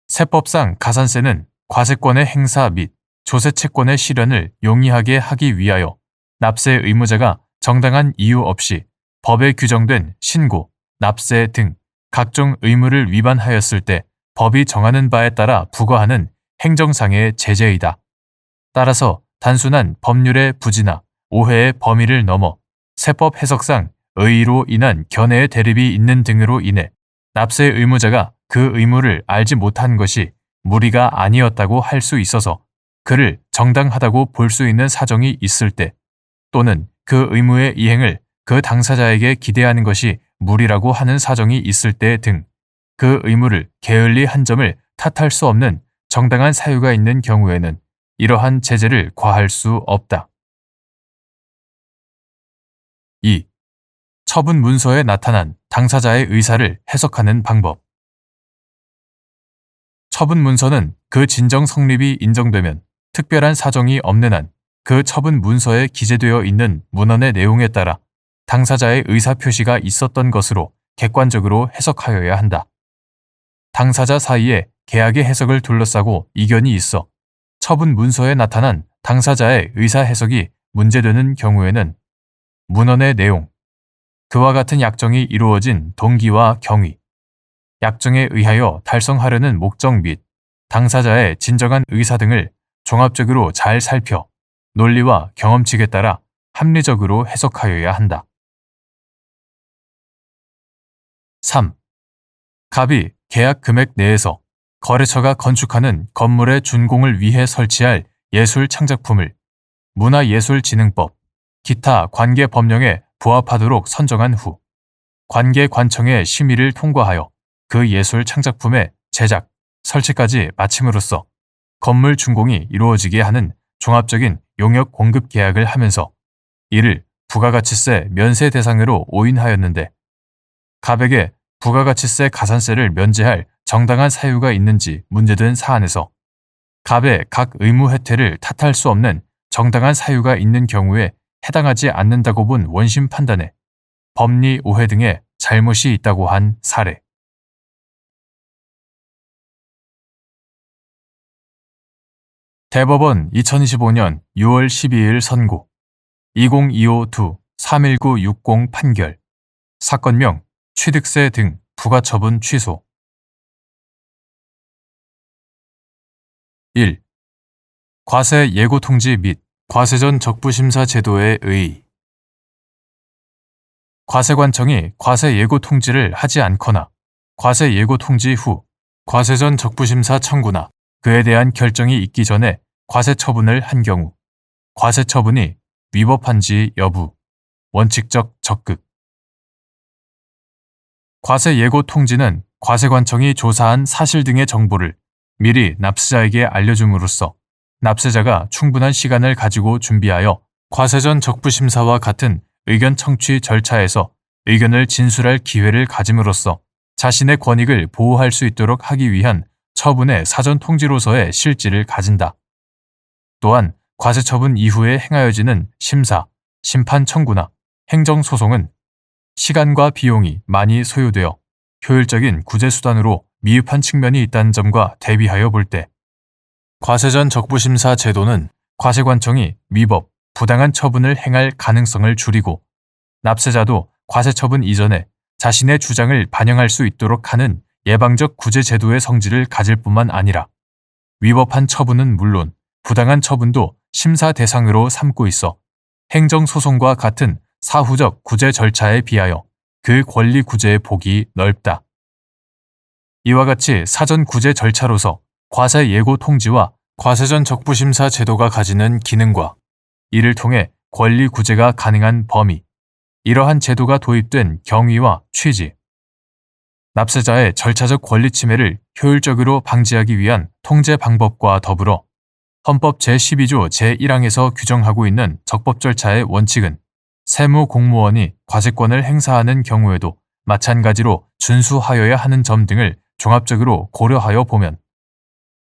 세법상 가산세는 과세권의 행사 및 조세채권의 실현을 용이하게 하기 위하여 납세 의무자가 정당한 이유 없이 법에 규정된 신고, 납세 등 각종 의무를 위반하였을 때 법이 정하는 바에 따라 부과하는 행정상의 제재이다. 따라서 단순한 법률의 부지나 오해의 범위를 넘어 세법 해석상 의의로 인한 견해의 대립이 있는 등으로 인해 납세 의무자가 그 의무를 알지 못한 것이 무리가 아니었다고 할 수 있어서 그를 정당하다고 볼 수 있는 사정이 있을 때 또는 그 의무의 이행을 그 당사자에게 기대하는 것이 무리라고 하는 사정이 있을 때 등 그 의무를 게을리 한 점을 탓할 수 없는 정당한 사유가 있는 경우에는 이러한 제재를 과할 수 없다. 2. 처분 문서에 나타난 당사자의 의사를 해석하는 방법. 처분 문서는 그 진정 성립이 인정되면 특별한 사정이 없는 한 그 처분 문서에 기재되어 있는 문헌의 내용에 따라 당사자의 의사 표시가 있었던 것으로 객관적으로 해석하여야 한다. 당사자 사이에 계약의 해석을 둘러싸고 이견이 있어 처분 문서에 나타난 당사자의 의사 해석이 문제되는 경우에는 문헌의 내용, 그와 같은 약정이 이루어진 동기와 경위, 약정에 의하여 달성하려는 목적 및 당사자의 진정한 의사 등을 종합적으로 잘 살펴 논리와 경험칙에 따라 합리적으로 해석하여야 한다. 3. 갑이 계약 금액 내에서 거래처가 건축하는 건물의 준공을 위해 설치할 예술 창작품을 문화예술진흥법, 기타 관계 법령에 부합하도록 선정한 후 관계관청의 심의를 통과하여 그 예술 창작품의 제작, 설치까지 마침으로써 건물 준공이 이루어지게 하는 종합적인 용역 공급 계약을 하면서 이를 부가가치세 면세 대상으로 오인하였는데 갑에게 부가가치세 가산세를 면제할 정당한 사유가 있는지 문제된 사안에서 갑의 각 의무 혜택을 탓할 수 없는 정당한 사유가 있는 경우에 해당하지 않는다고 본 원심 판단에 법리 오해 등의 잘못이 있다고 한 사례. 대법원 2025년 6월 12일 선고 2025-31960 판결. 사건명 취득세 등 부가처분 취소. 1. 과세 예고 통지 및 과세전 적부심사 제도의 의의. 과세관청이 과세 예고 통지를 하지 않거나 과세 예고 통지 후 과세전 적부심사 청구나 그에 대한 결정이 있기 전에 과세 처분을 한 경우 과세 처분이 위법한지 여부. 원칙적 적극. 과세 예고 통지는 과세관청이 조사한 사실 등의 정보를 미리 납세자에게 알려줌으로써 납세자가 충분한 시간을 가지고 준비하여 과세전 적부심사와 같은 의견 청취 절차에서 의견을 진술할 기회를 가짐으로써 자신의 권익을 보호할 수 있도록 하기 위한 처분의 사전 통지로서의 실질을 가진다. 또한 과세처분 이후에 행하여지는 심사, 심판 청구나 행정소송은 시간과 비용이 많이 소요되어 효율적인 구제수단으로 미흡한 측면이 있다는 점과 대비하여 볼 때 과세전 적부심사 제도는 과세관청이 위법, 부당한 처분을 행할 가능성을 줄이고 납세자도 과세처분 이전에 자신의 주장을 반영할 수 있도록 하는 예방적 구제 제도의 성질을 가질 뿐만 아니라 위법한 처분은 물론 부당한 처분도 심사 대상으로 삼고 있어 행정소송과 같은 사후적 구제 절차에 비하여 그 권리 구제의 폭이 넓다. 이와 같이 사전 구제 절차로서 과세 예고 통지와 과세전 적부심사 제도가 가지는 기능과 이를 통해 권리 구제가 가능한 범위, 이러한 제도가 도입된 경위와 취지, 납세자의 절차적 권리 침해를 효율적으로 방지하기 위한 통제 방법과 더불어 헌법 제12조 제1항에서 규정하고 있는 적법 절차의 원칙은 세무공무원이 과세권을 행사하는 경우에도 마찬가지로 준수하여야 하는 점 등을 종합적으로 고려하여 보면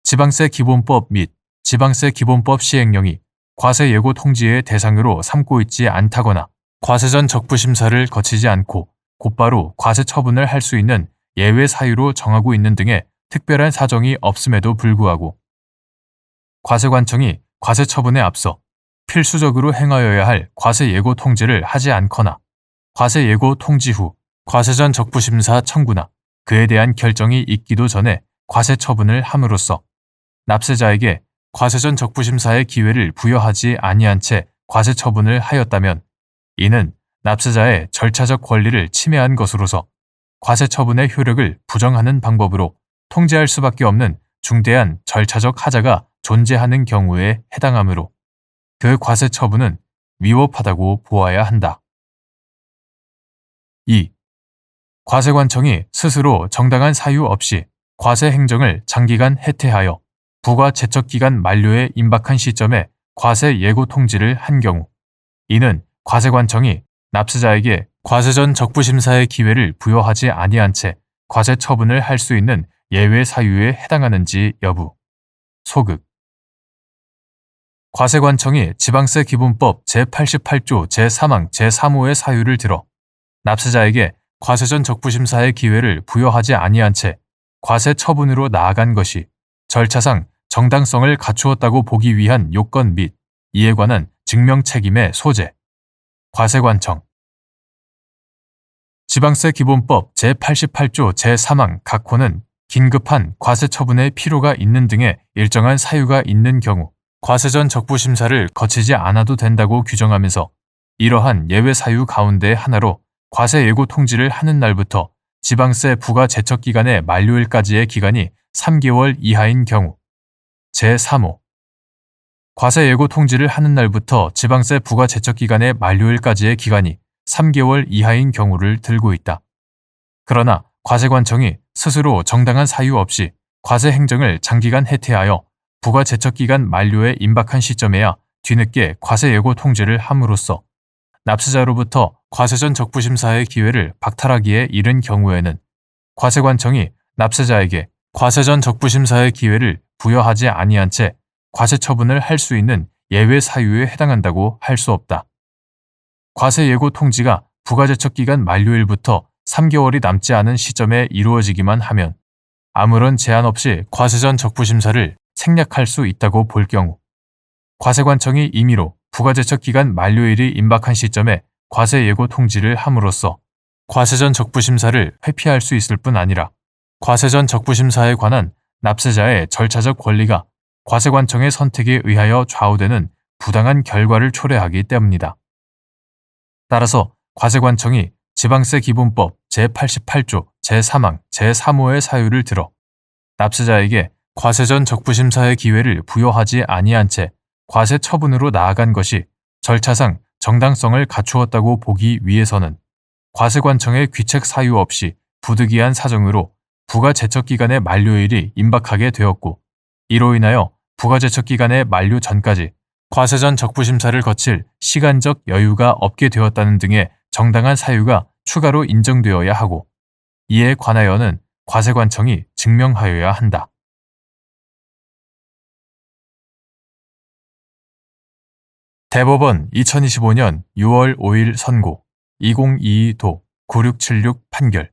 지방세 기본법 및 지방세 기본법 시행령이 과세 예고 통지의 대상으로 삼고 있지 않다거나 과세전 적부심사를 거치지 않고 곧바로 과세 처분을 할 수 있는 예외 사유로 정하고 있는 등의 특별한 사정이 없음에도 불구하고 과세관청이 과세 처분에 앞서 필수적으로 행하여야 할 과세 예고 통지를 하지 않거나 과세 예고 통지 후 과세전 적부심사 청구나 그에 대한 결정이 있기도 전에 과세 처분을 함으로써 납세자에게 과세전 적부심사의 기회를 부여하지 아니한 채 과세 처분을 하였다면 이는 납세자의 절차적 권리를 침해한 것으로서 과세 처분의 효력을 부정하는 방법으로 통지할 수밖에 없는 중대한 절차적 하자가 존재하는 경우에 해당하므로 그 과세 처분은 위법하다고 보아야 한다. 2. 과세관청이 스스로 정당한 사유 없이 과세 행정을 장기간 해태하여 부과 제척기간 만료에 임박한 시점에 과세 예고 통지를 한 경우 이는 과세관청이 납세자에게 과세전 적부심사의 기회를 부여하지 아니한 채 과세 처분을 할 수 있는 예외 사유에 해당하는지 여부. 소극. 과세관청이 지방세 기본법 제88조 제3항 제3호의 사유를 들어 납세자에게 과세전 적부심사의 기회를 부여하지 아니한 채 과세 처분으로 나아간 것이 절차상 정당성을 갖추었다고 보기 위한 요건 및 이에 관한 증명 책임의 소재. 과세관청. 지방세 기본법 제88조 제3항 각호는 긴급한 과세 처분의 필요가 있는 등의 일정한 사유가 있는 경우 과세전 적부심사를 거치지 않아도 된다고 규정하면서 이러한 예외 사유 가운데 하나로 과세 예고 통지를 하는 날부터 지방세 부과 제척기간의 만료일까지의 기간이 3개월 이하인 경우 제3호 과세 예고 통지를 하는 날부터 지방세 부과 제척기간의 만료일까지의 기간이 3개월 이하인 경우를 들고 있다. 그러나 과세관청이 스스로 정당한 사유 없이 과세 행정을 장기간 해태하여 부과 제척기간 만료에 임박한 시점에야 뒤늦게 과세 예고 통지를 함으로써 납세자로부터 과세전 적부심사의 기회를 박탈하기에 이른 경우에는 과세관청이 납세자에게 과세전 적부심사의 기회를 부여하지 아니한 채 과세 처분을 할 수 있는 예외 사유에 해당한다고 할 수 없다. 과세 예고 통지가 부가제척기간 만료일부터 3개월이 남지 않은 시점에 이루어지기만 하면 아무런 제한 없이 과세전 적부심사를 생략할 수 있다고 볼 경우 과세관청이 임의로 부가제척기간 만료일이 임박한 시점에 과세 예고 통지를 함으로써 과세전 적부심사를 회피할 수 있을 뿐 아니라 과세전 적부심사에 관한 납세자의 절차적 권리가 과세관청의 선택에 의하여 좌우되는 부당한 결과를 초래하기 때문이다. 따라서 과세관청이 지방세 기본법 제88조 제3항 제3호의 사유를 들어 납세자에게 과세전 적부심사의 기회를 부여하지 아니한 채 과세 처분으로 나아간 것이 절차상 정당성을 갖추었다고 보기 위해서는 과세관청의 귀책 사유 없이 부득이한 사정으로 부가제척기간의 만료일이 임박하게 되었고 이로 인하여 부가제척기간의 만료 전까지 과세전 적부심사를 거칠 시간적 여유가 없게 되었다는 등의 정당한 사유가 추가로 인정되어야 하고 이에 관하여는 과세관청이 증명하여야 한다. 대법원 2025년 6월 5일 선고 2022도 9676 판결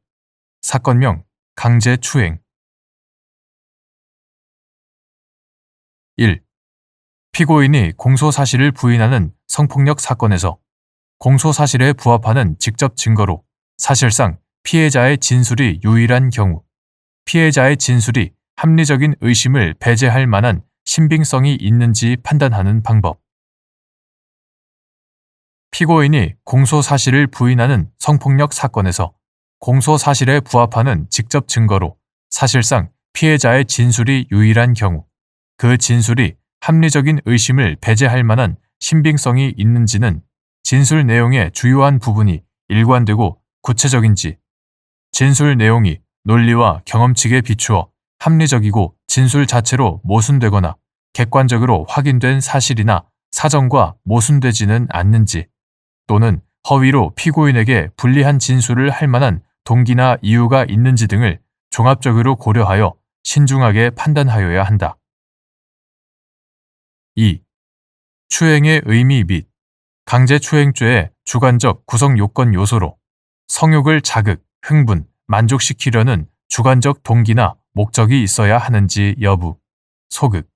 사건명 강제추행 1. 피고인이 공소사실을 부인하는 성폭력 사건에서 공소사실에 부합하는 직접 증거로 사실상 피해자의 진술이 유일한 경우 피해자의 진술이 합리적인 의심을 배제할 만한 신빙성이 있는지 판단하는 방법. 피고인이 공소 사실을 부인하는 성폭력 사건에서 공소 사실에 부합하는 직접 증거로 사실상 피해자의 진술이 유일한 경우, 그 진술이 합리적인 의심을 배제할 만한 신빙성이 있는지는 진술 내용의 주요한 부분이 일관되고 구체적인지, 진술 내용이 논리와 경험칙에 비추어 합리적이고 진술 자체로 모순되거나 객관적으로 확인된 사실이나 사정과 모순되지는 않는지, 또는 허위로 피고인에게 불리한 진술을 할 만한 동기나 이유가 있는지 등을 종합적으로 고려하여 신중하게 판단하여야 한다. 2. 추행의 의미 및 강제추행죄의 주관적 구성 요건 요소로 성욕을 자극, 흥분, 만족시키려는 주관적 동기나 목적이 있어야 하는지 여부, 소극.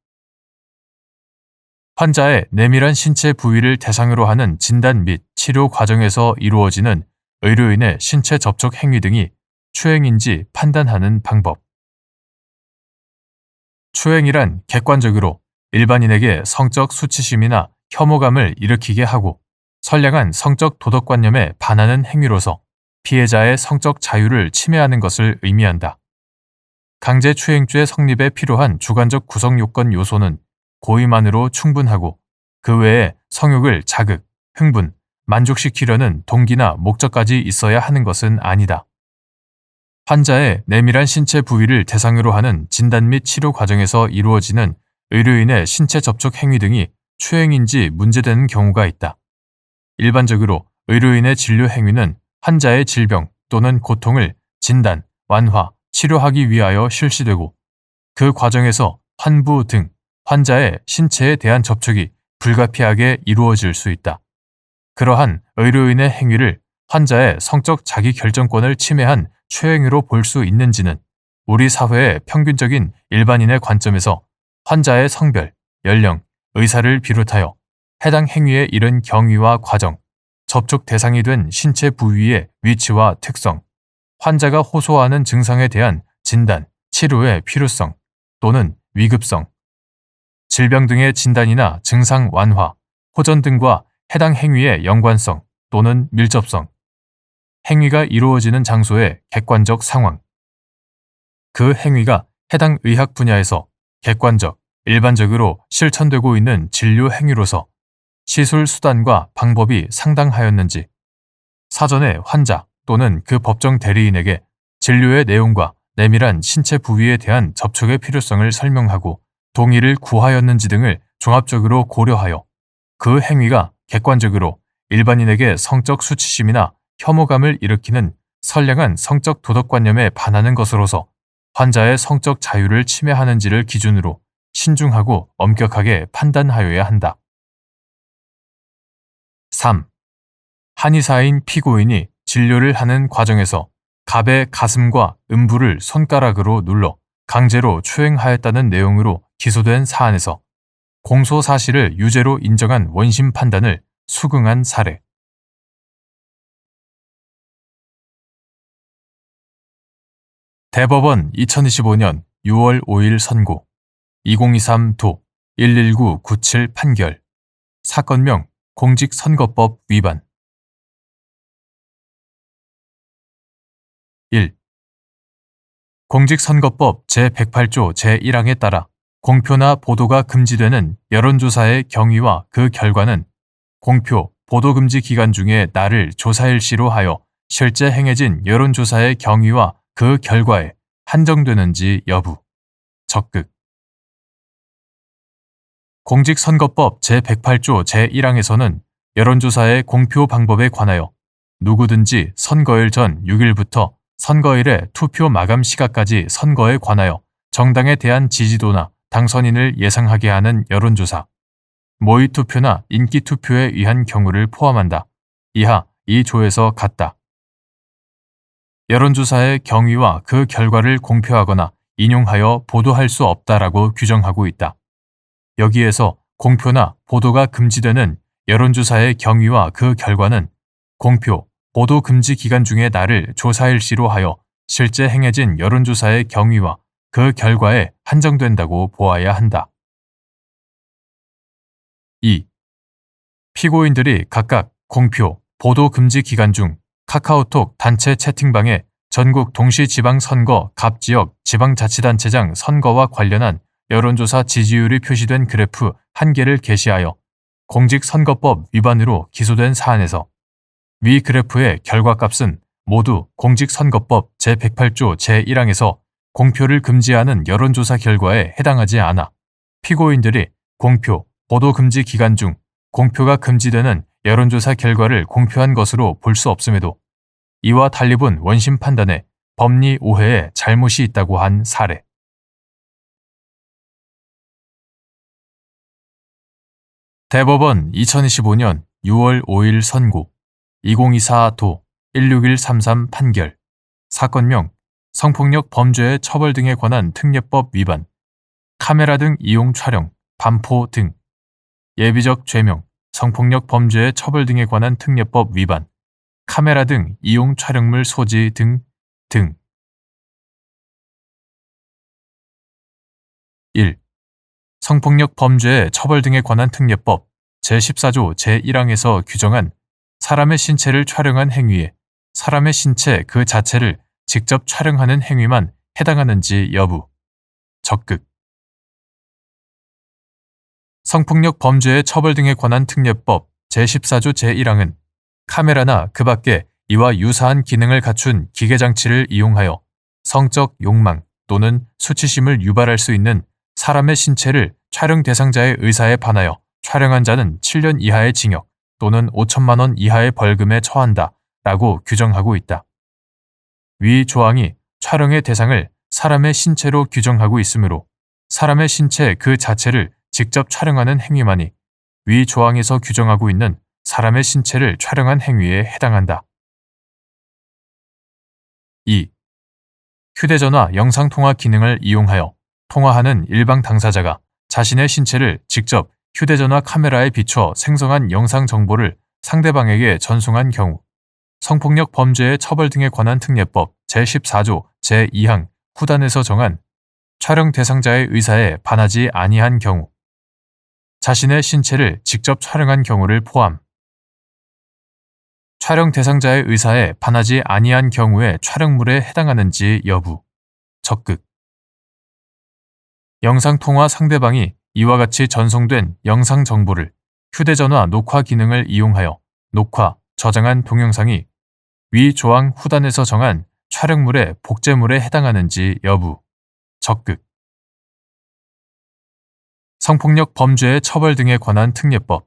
환자의 내밀한 신체 부위를 대상으로 하는 진단 및 치료 과정에서 이루어지는 의료인의 신체 접촉 행위 등이 추행인지 판단하는 방법. 추행이란 객관적으로 일반인에게 성적 수치심이나 혐오감을 일으키게 하고 선량한 성적 도덕관념에 반하는 행위로서 피해자의 성적 자유를 침해하는 것을 의미한다. 강제추행죄 성립에 필요한 주관적 구성 요건 요소는 고의만으로 충분하고 그 외에 성욕을 자극, 흥분, 만족시키려는 동기나 목적까지 있어야 하는 것은 아니다. 환자의 내밀한 신체 부위를 대상으로 하는 진단 및 치료 과정에서 이루어지는 의료인의 신체 접촉 행위 등이 추행인지 문제되는 경우가 있다. 일반적으로 의료인의 진료 행위는 환자의 질병 또는 고통을 진단, 완화, 치료하기 위하여 실시되고 그 과정에서 환부 등 환자의 신체에 대한 접촉이 불가피하게 이루어질 수 있다. 그러한 의료인의 행위를 환자의 성적 자기결정권을 침해한 추행으로 볼 수 있는지는 우리 사회의 평균적인 일반인의 관점에서 환자의 성별, 연령, 의사를 비롯하여 해당 행위에 이른 경위와 과정, 접촉 대상이 된 신체 부위의 위치와 특성, 환자가 호소하는 증상에 대한 진단, 치료의 필요성 또는 위급성, 질병 등의 진단이나 증상 완화, 호전 등과 해당 행위의 연관성 또는 밀접성, 행위가 이루어지는 장소의 객관적 상황, 그 행위가 해당 의학 분야에서 객관적, 일반적으로 실천되고 있는 진료 행위로서 시술 수단과 방법이 상당하였는지, 사전에 환자 또는 그 법정 대리인에게 진료의 내용과 내밀한 신체 부위에 대한 접촉의 필요성을 설명하고 동의를 구하였는지 등을 종합적으로 고려하여 그 행위가 객관적으로 일반인에게 성적 수치심이나 혐오감을 일으키는 선량한 성적 도덕관념에 반하는 것으로서 환자의 성적 자유를 침해하는지를 기준으로 신중하고 엄격하게 판단하여야 한다. 3. 한의사인 피고인이 진료를 하는 과정에서 갑의 가슴과 음부를 손가락으로 눌러 강제로 추행하였다는 내용으로 기소된 사안에서 공소 사실을 유죄로 인정한 원심 판단을 수긍한 사례. 대법원 2025년 6월 5일 선고 2023도 11997 판결 사건명 공직선거법 위반 1. 공직선거법 제108조 제1항에 따라 공표나 보도가 금지되는 여론조사의 경위와 그 결과는 공표, 보도금지 기간 중에 나를 조사일시로 하여 실제 행해진 여론조사의 경위와 그 결과에 한정되는지 여부. 적극. 공직선거법 제108조 제1항에서는 여론조사의 공표 방법에 관하여 누구든지 선거일 전 6일부터 선거일의 투표 마감 시각까지 선거에 관하여 정당에 대한 지지도나 당선인을 예상하게 하는 여론조사, 모의투표나 인기투표에 의한 경우를 포함한다. 이하 이 조에서 같다. 여론조사의 경위와 그 결과를 공표하거나 인용하여 보도할 수 없다라고 규정하고 있다. 여기에서 공표나 보도가 금지되는 여론조사의 경위와 그 결과는 공표, 보도 금지 기간 중에 나를 조사일시로 하여 실제 행해진 여론조사의 경위와 그 결과에 한정된다고 보아야 한다. 2. 피고인들이 각각 공표, 보도 금지 기간 중 카카오톡 단체 채팅방에 전국 동시지방선거 갑지역 지방자치단체장 선거와 관련한 여론조사 지지율이 표시된 그래프 한 개를 게시하여 공직선거법 위반으로 기소된 사안에서 위 그래프의 결과값은 모두 공직선거법 제108조 제1항에서 공표를 금지하는 여론조사 결과에 해당하지 않아 피고인들이 공표, 보도 금지 기간 중 공표가 금지되는 여론조사 결과를 공표한 것으로 볼 수 없음에도 이와 달리 본 원심 판단에 법리 오해에 잘못이 있다고 한 사례. 대법원 2025년 6월 5일 선고 2024도 16133 판결 사건명 성폭력 범죄의 처벌 등에 관한 특례법 위반 카메라 등 이용 촬영, 반포 등 예비적 죄명 성폭력 범죄의 처벌 등에 관한 특례법 위반 카메라 등 이용 촬영물 소지 등 1. 성폭력 범죄의 처벌 등에 관한 특례법 제14조 제1항에서 규정한 사람의 신체를 촬영한 행위에 사람의 신체 그 자체를 직접 촬영하는 행위만 해당하는지 여부. 적극. 성폭력 범죄의 처벌 등에 관한 특례법 제14조 제1항은 카메라나 그 밖에 이와 유사한 기능을 갖춘 기계장치를 이용하여 성적 욕망 또는 수치심을 유발할 수 있는 사람의 신체를 촬영 대상자의 의사에 반하여 촬영한 자는 7년 이하의 징역 또는 5천만 원 이하의 벌금에 처한다 라고 규정하고 있다. 위 조항이 촬영의 대상을 사람의 신체로 규정하고 있으므로 사람의 신체 그 자체를 직접 촬영하는 행위만이 위 조항에서 규정하고 있는 사람의 신체를 촬영한 행위에 해당한다. 2. 휴대전화 영상통화 기능을 이용하여 통화하는 일방 당사자가 자신의 신체를 직접 휴대전화 카메라에 비춰 생성한 영상 정보를 상대방에게 전송한 경우 성폭력 범죄의 처벌 등에 관한 특례법 제14조 제2항 후단에서 정한 촬영 대상자의 의사에 반하지 아니한 경우 자신의 신체를 직접 촬영한 경우를 포함 촬영 대상자의 의사에 반하지 아니한 경우에 촬영물에 해당하는지 여부. 적극. 영상통화 상대방이 이와 같이 전송된 영상 정보를 휴대전화 녹화 기능을 이용하여 녹화, 저장한 동영상이 위 조항 후단에서 정한 촬영물의 복제물에 해당하는지 여부. 적극. 성폭력 범죄의 처벌 등에 관한 특례법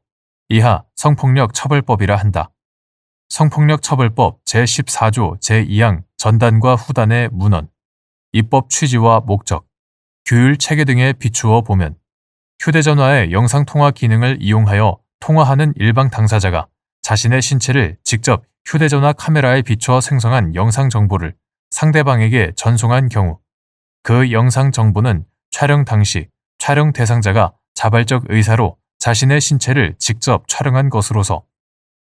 이하 성폭력 처벌법이라 한다. 성폭력 처벌법 제14조 제2항 전단과 후단의 문헌, 입법 취지와 목적, 규율 체계 등에 비추어 보면 휴대전화의 영상통화 기능을 이용하여 통화하는 일방 당사자가 자신의 신체를 직접 휴대전화 카메라에 비춰 생성한 영상 정보를 상대방에게 전송한 경우 그 영상 정보는 촬영 당시 촬영 대상자가 자발적 의사로 자신의 신체를 직접 촬영한 것으로서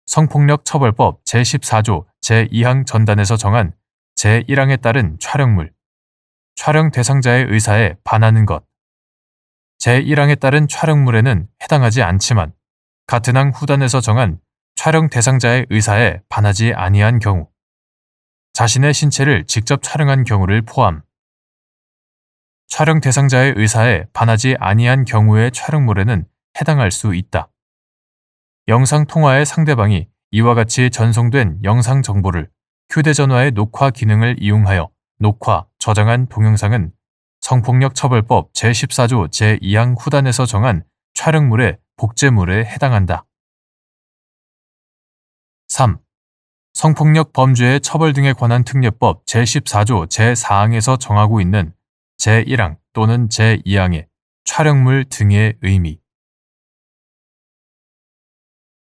성폭력 처벌법 제14조 제2항 전단에서 정한 제1항에 따른 촬영물, 촬영 대상자의 의사에 반하는 것, 제1항에 따른 촬영물에는 해당하지 않지만 같은 항 후단에서 정한 촬영 대상자의 의사에 반하지 아니한 경우, 자신의 신체를 직접 촬영한 경우를 포함, 촬영 대상자의 의사에 반하지 아니한 경우의 촬영물에는 해당할 수 있다. 영상 통화의 상대방이 이와 같이 전송된 영상 정보를 휴대전화의 녹화 기능을 이용하여 녹화, 저장한 동영상은 성폭력 처벌법 제14조 제2항 후단에서 정한 촬영물의 복제물에 해당한다. 3. 성폭력 범죄의 처벌 등에 관한 특례법 제14조 제4항에서 정하고 있는 제1항 또는 제2항의 촬영물 등의 의미.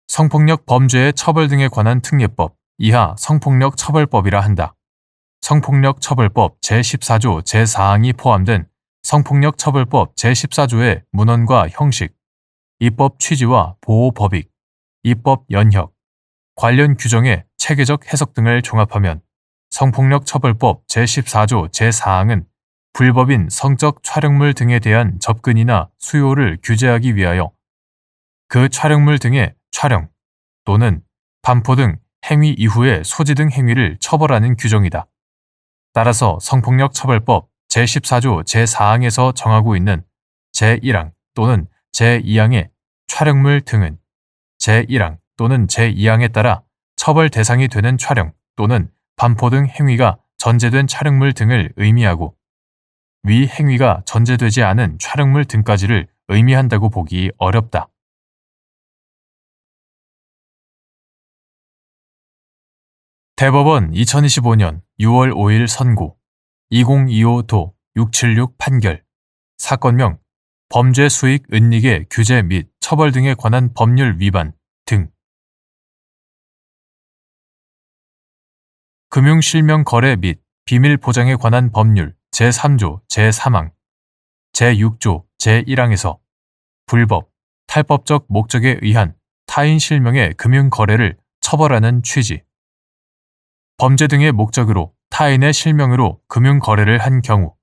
성폭력 범죄의 처벌 등에 관한 특례법 이하 성폭력 처벌법이라 한다. 성폭력 처벌법 제14조 제4항이 포함된 성폭력 처벌법 제14조의 문헌과 형식, 입법 취지와 보호 법익, 입법 연혁, 관련 규정의 체계적 해석 등을 종합하면 성폭력처벌법 제14조 제4항은 불법인 성적 촬영물 등에 대한 접근이나 수요를 규제하기 위하여 그 촬영물 등의 촬영 또는 반포 등 행위 이후의 소지 등 행위를 처벌하는 규정이다. 따라서 성폭력처벌법 제14조 제4항에서 정하고 있는 제1항 또는 제2항의 촬영물 등은 제1항 또는 제2항에 따라 처벌 대상이 되는 촬영 또는 반포 등 행위가 전제된 촬영물 등을 의미하고 위 행위가 전제되지 않은 촬영물 등까지를 의미한다고 보기 어렵다. 대법원 2025년 6월 5일 선고 2025도 676 판결 사건명 범죄 수익 은닉의 규제 및 처벌 등에 관한 법률 위반 등 금융실명 거래 및 비밀 보장에 관한 법률 제3조 제3항 제6조 제1항에서 불법, 탈법적 목적에 의한 타인 실명의 금융거래를 처벌하는 취지 범죄 등의 목적으로 타인의 실명으로 금융거래를 한 경우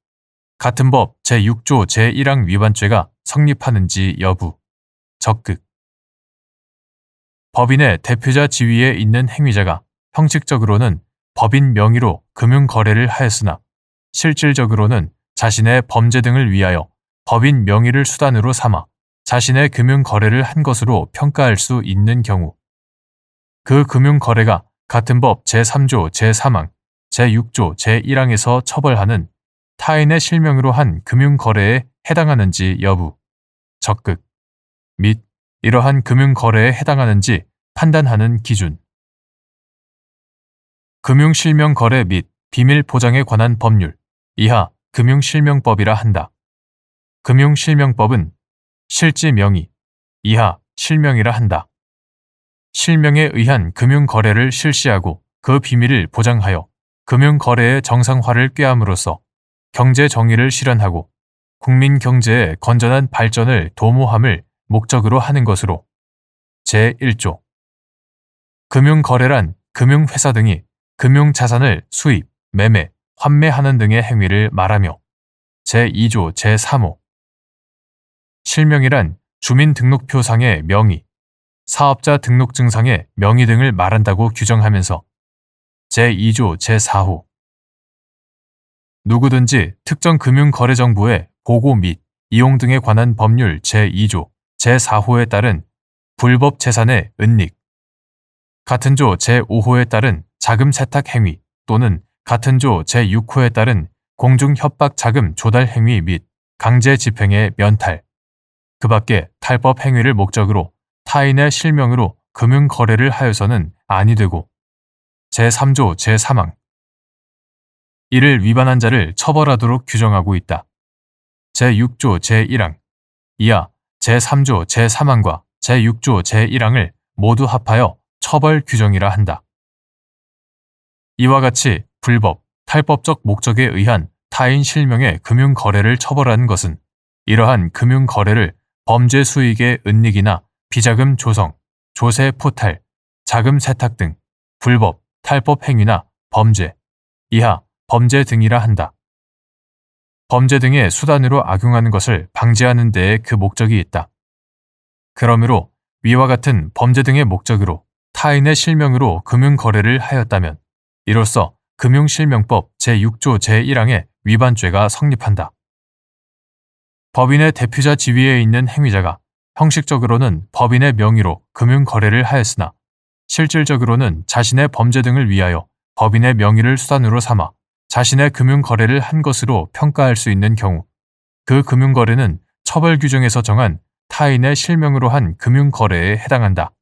같은 법 제6조 제1항 위반죄가 성립하는지 여부 적극 법인의 대표자 지위에 있는 행위자가 형식적으로는 법인 명의로 금융거래를 하였으나 실질적으로는 자신의 범죄 등을 위하여 법인 명의를 수단으로 삼아 자신의 금융거래를 한 것으로 평가할 수 있는 경우 그 금융거래가 같은 법 제3조 제3항, 제6조 제1항에서 처벌하는 타인의 실명으로 한 금융거래에 해당하는지 여부, 적극, 및 이러한 금융거래에 해당하는지 판단하는 기준. 금융실명거래 및 비밀보장에 관한 법률, 이하 금융실명법이라 한다. 금융실명법은 실지 명의, 이하 실명이라 한다. 실명에 의한 금융거래를 실시하고 그 비밀을 보장하여 금융거래의 정상화를 꾀함으로써 경제 정의를 실현하고 국민 경제의 건전한 발전을 도모함을 목적으로 하는 것으로 제1조 금융거래란 금융회사 등이 금융자산을 수입, 매매, 환매하는 등의 행위를 말하며 제2조 제3호 실명이란 주민등록표상의 명의, 사업자 등록증상의 명의 등을 말한다고 규정하면서 제2조 제4호 누구든지 특정 금융거래정보의 보고 및 이용 등에 관한 법률 제2조 제4호에 따른 불법 재산의 은닉, 같은 조 제5호에 따른 자금 세탁 행위 또는 같은 조 제6호에 따른 공중협박 자금 조달 행위 및 강제 집행의 면탈, 그 밖에 탈법 행위를 목적으로 타인의 실명으로 금융거래를 하여서는 아니 되고 제3조 제3항 이를 위반한 자를 처벌하도록 규정하고 있다. 제6조 제1항 이하 제3조 제3항과 제6조 제1항을 모두 합하여 처벌 규정이라 한다. 이와 같이 불법, 탈법적 목적에 의한 타인 실명의 금융거래를 처벌하는 것은 이러한 금융거래를 범죄 수익의 은닉이나 비자금 조성, 조세 포탈, 자금 세탁 등 불법, 탈법 행위나 범죄, 이하 범죄 등이라 한다. 범죄 등의 수단으로 악용하는 것을 방지하는 데에 그 목적이 있다. 그러므로 위와 같은 범죄 등의 목적으로 타인의 실명으로 금융거래를 하였다면 이로써 금융실명법 제6조 제1항의 위반죄가 성립한다. 법인의 대표자 지위에 있는 행위자가 형식적으로는 법인의 명의로 금융거래를 하였으나 실질적으로는 자신의 범죄 등을 위하여 법인의 명의를 수단으로 삼아 자신의 금융거래를 한 것으로 평가할 수 있는 경우 그 금융거래는 처벌 규정에서 정한 타인의 실명으로 한 금융거래에 해당한다.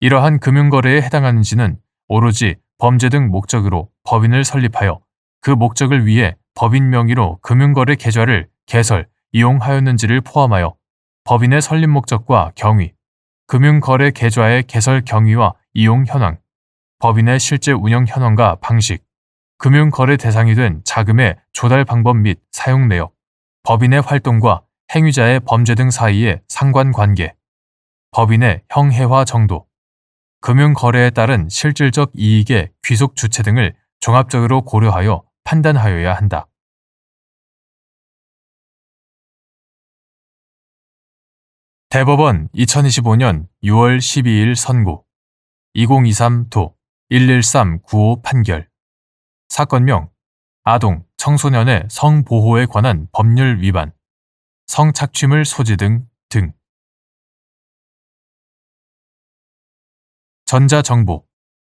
이러한 금융거래에 해당하는지는 오로지 범죄 등 목적으로 법인을 설립하여 그 목적을 위해 법인 명의로 금융거래 계좌를 개설, 이용하였는지를 포함하여 법인의 설립 목적과 경위, 금융거래 계좌의 개설 경위와 이용 현황, 법인의 실제 운영 현황과 방식, 금융거래 대상이 된 자금의 조달 방법 및 사용 내역, 법인의 활동과 행위자의 범죄 등 사이의 상관관계, 법인의 형해화 정도, 금융거래에 따른 실질적 이익의 귀속 주체 등을 종합적으로 고려하여 판단하여야 한다. 대법원 2025년 6월 12일 선고 2023도 11395 판결 사건명 아동, 청소년의 성보호에 관한 법률 위반, 성착취물 소지 등 전자정보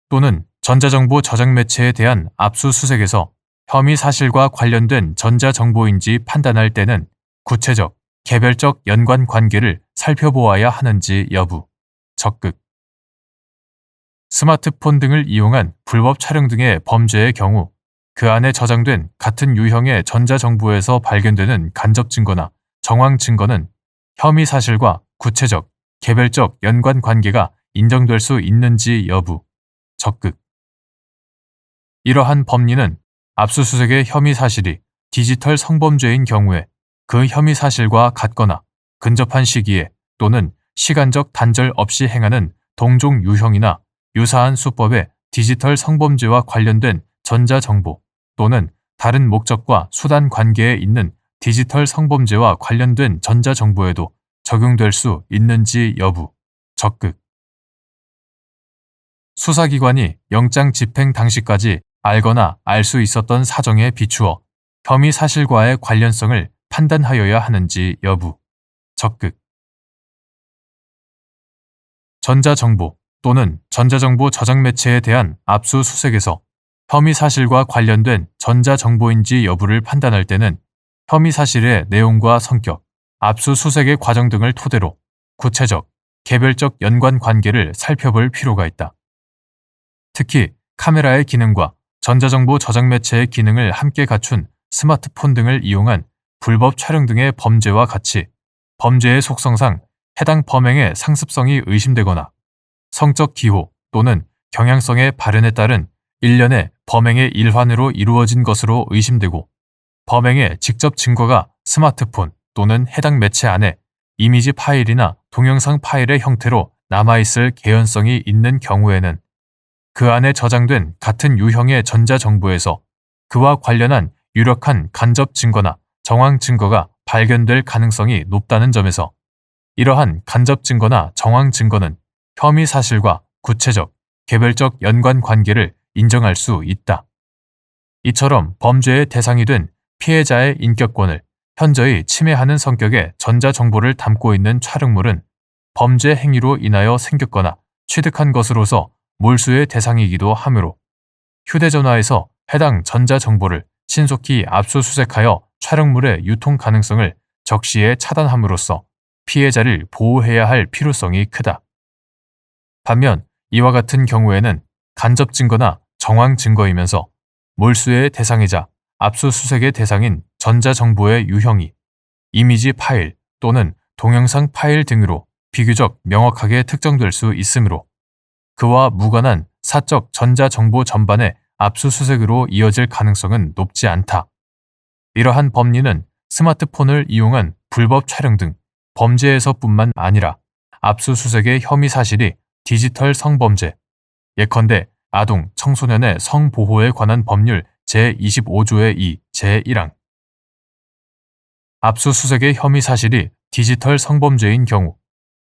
또는 전자정보 저장 매체에 대한 압수수색에서 혐의 사실과 관련된 전자정보인지 판단할 때는 구체적, 개별적 연관 관계를 살펴보아야 하는지 여부, 적극. 스마트폰 등을 이용한 불법 촬영 등의 범죄의 경우 그 안에 저장된 같은 유형의 전자정보에서 발견되는 간접 증거나 정황 증거는 혐의 사실과 구체적, 개별적 연관 관계가 인정될 수 있는지 여부, 적극. 이러한 법리는 압수수색의 혐의 사실이 디지털 성범죄인 경우에 그 혐의 사실과 같거나 근접한 시기에 또는 시간적 단절 없이 행하는 동종 유형이나 유사한 수법의 디지털 성범죄와 관련된 전자정보 또는 다른 목적과 수단 관계에 있는 디지털 성범죄와 관련된 전자정보에도 적용될 수 있는지 여부, 적극. 수사기관이 영장 집행 당시까지 알거나 알 수 있었던 사정에 비추어 혐의 사실과의 관련성을 판단하여야 하는지 여부, 적극. 전자정보 또는 전자정보 저장 매체에 대한 압수수색에서 혐의 사실과 관련된 전자정보인지 여부를 판단할 때는 혐의 사실의 내용과 성격, 압수수색의 과정 등을 토대로 구체적, 개별적 연관 관계를 살펴볼 필요가 있다. 특히 카메라의 기능과 전자정보 저장 매체의 기능을 함께 갖춘 스마트폰 등을 이용한 불법 촬영 등의 범죄와 같이 범죄의 속성상 해당 범행의 상습성이 의심되거나 성적 기호 또는 경향성의 발현에 따른 일련의 범행의 일환으로 이루어진 것으로 의심되고 범행의 직접 증거가 스마트폰 또는 해당 매체 안에 이미지 파일이나 동영상 파일의 형태로 남아있을 개연성이 있는 경우에는 그 안에 저장된 같은 유형의 전자정보에서 그와 관련한 유력한 간접 증거나 정황 증거가 발견될 가능성이 높다는 점에서 이러한 간접 증거나 정황 증거는 혐의 사실과 구체적, 개별적 연관 관계를 인정할 수 있다. 이처럼 범죄의 대상이 된 피해자의 인격권을 현저히 침해하는 성격의 전자정보를 담고 있는 촬영물은 범죄 행위로 인하여 생겼거나 취득한 것으로서 몰수의 대상이기도 하므로 휴대전화에서 해당 전자정보를 신속히 압수수색하여 촬영물의 유통 가능성을 적시에 차단함으로써 피해자를 보호해야 할 필요성이 크다. 반면 이와 같은 경우에는 간접 증거나 정황 증거이면서 몰수의 대상이자 압수수색의 대상인 전자정보의 유형이 이미지 파일 또는 동영상 파일 등으로 비교적 명확하게 특정될 수 있으므로 그와 무관한 사적 전자정보 전반의 압수수색으로 이어질 가능성은 높지 않다. 이러한 법리는 스마트폰을 이용한 불법 촬영 등 범죄에서뿐만 아니라 압수수색의 혐의 사실이 디지털 성범죄, 예컨대 아동, 청소년의 성보호에 관한 법률 제25조의 2, 제1항 압수수색의 혐의 사실이 디지털 성범죄인 경우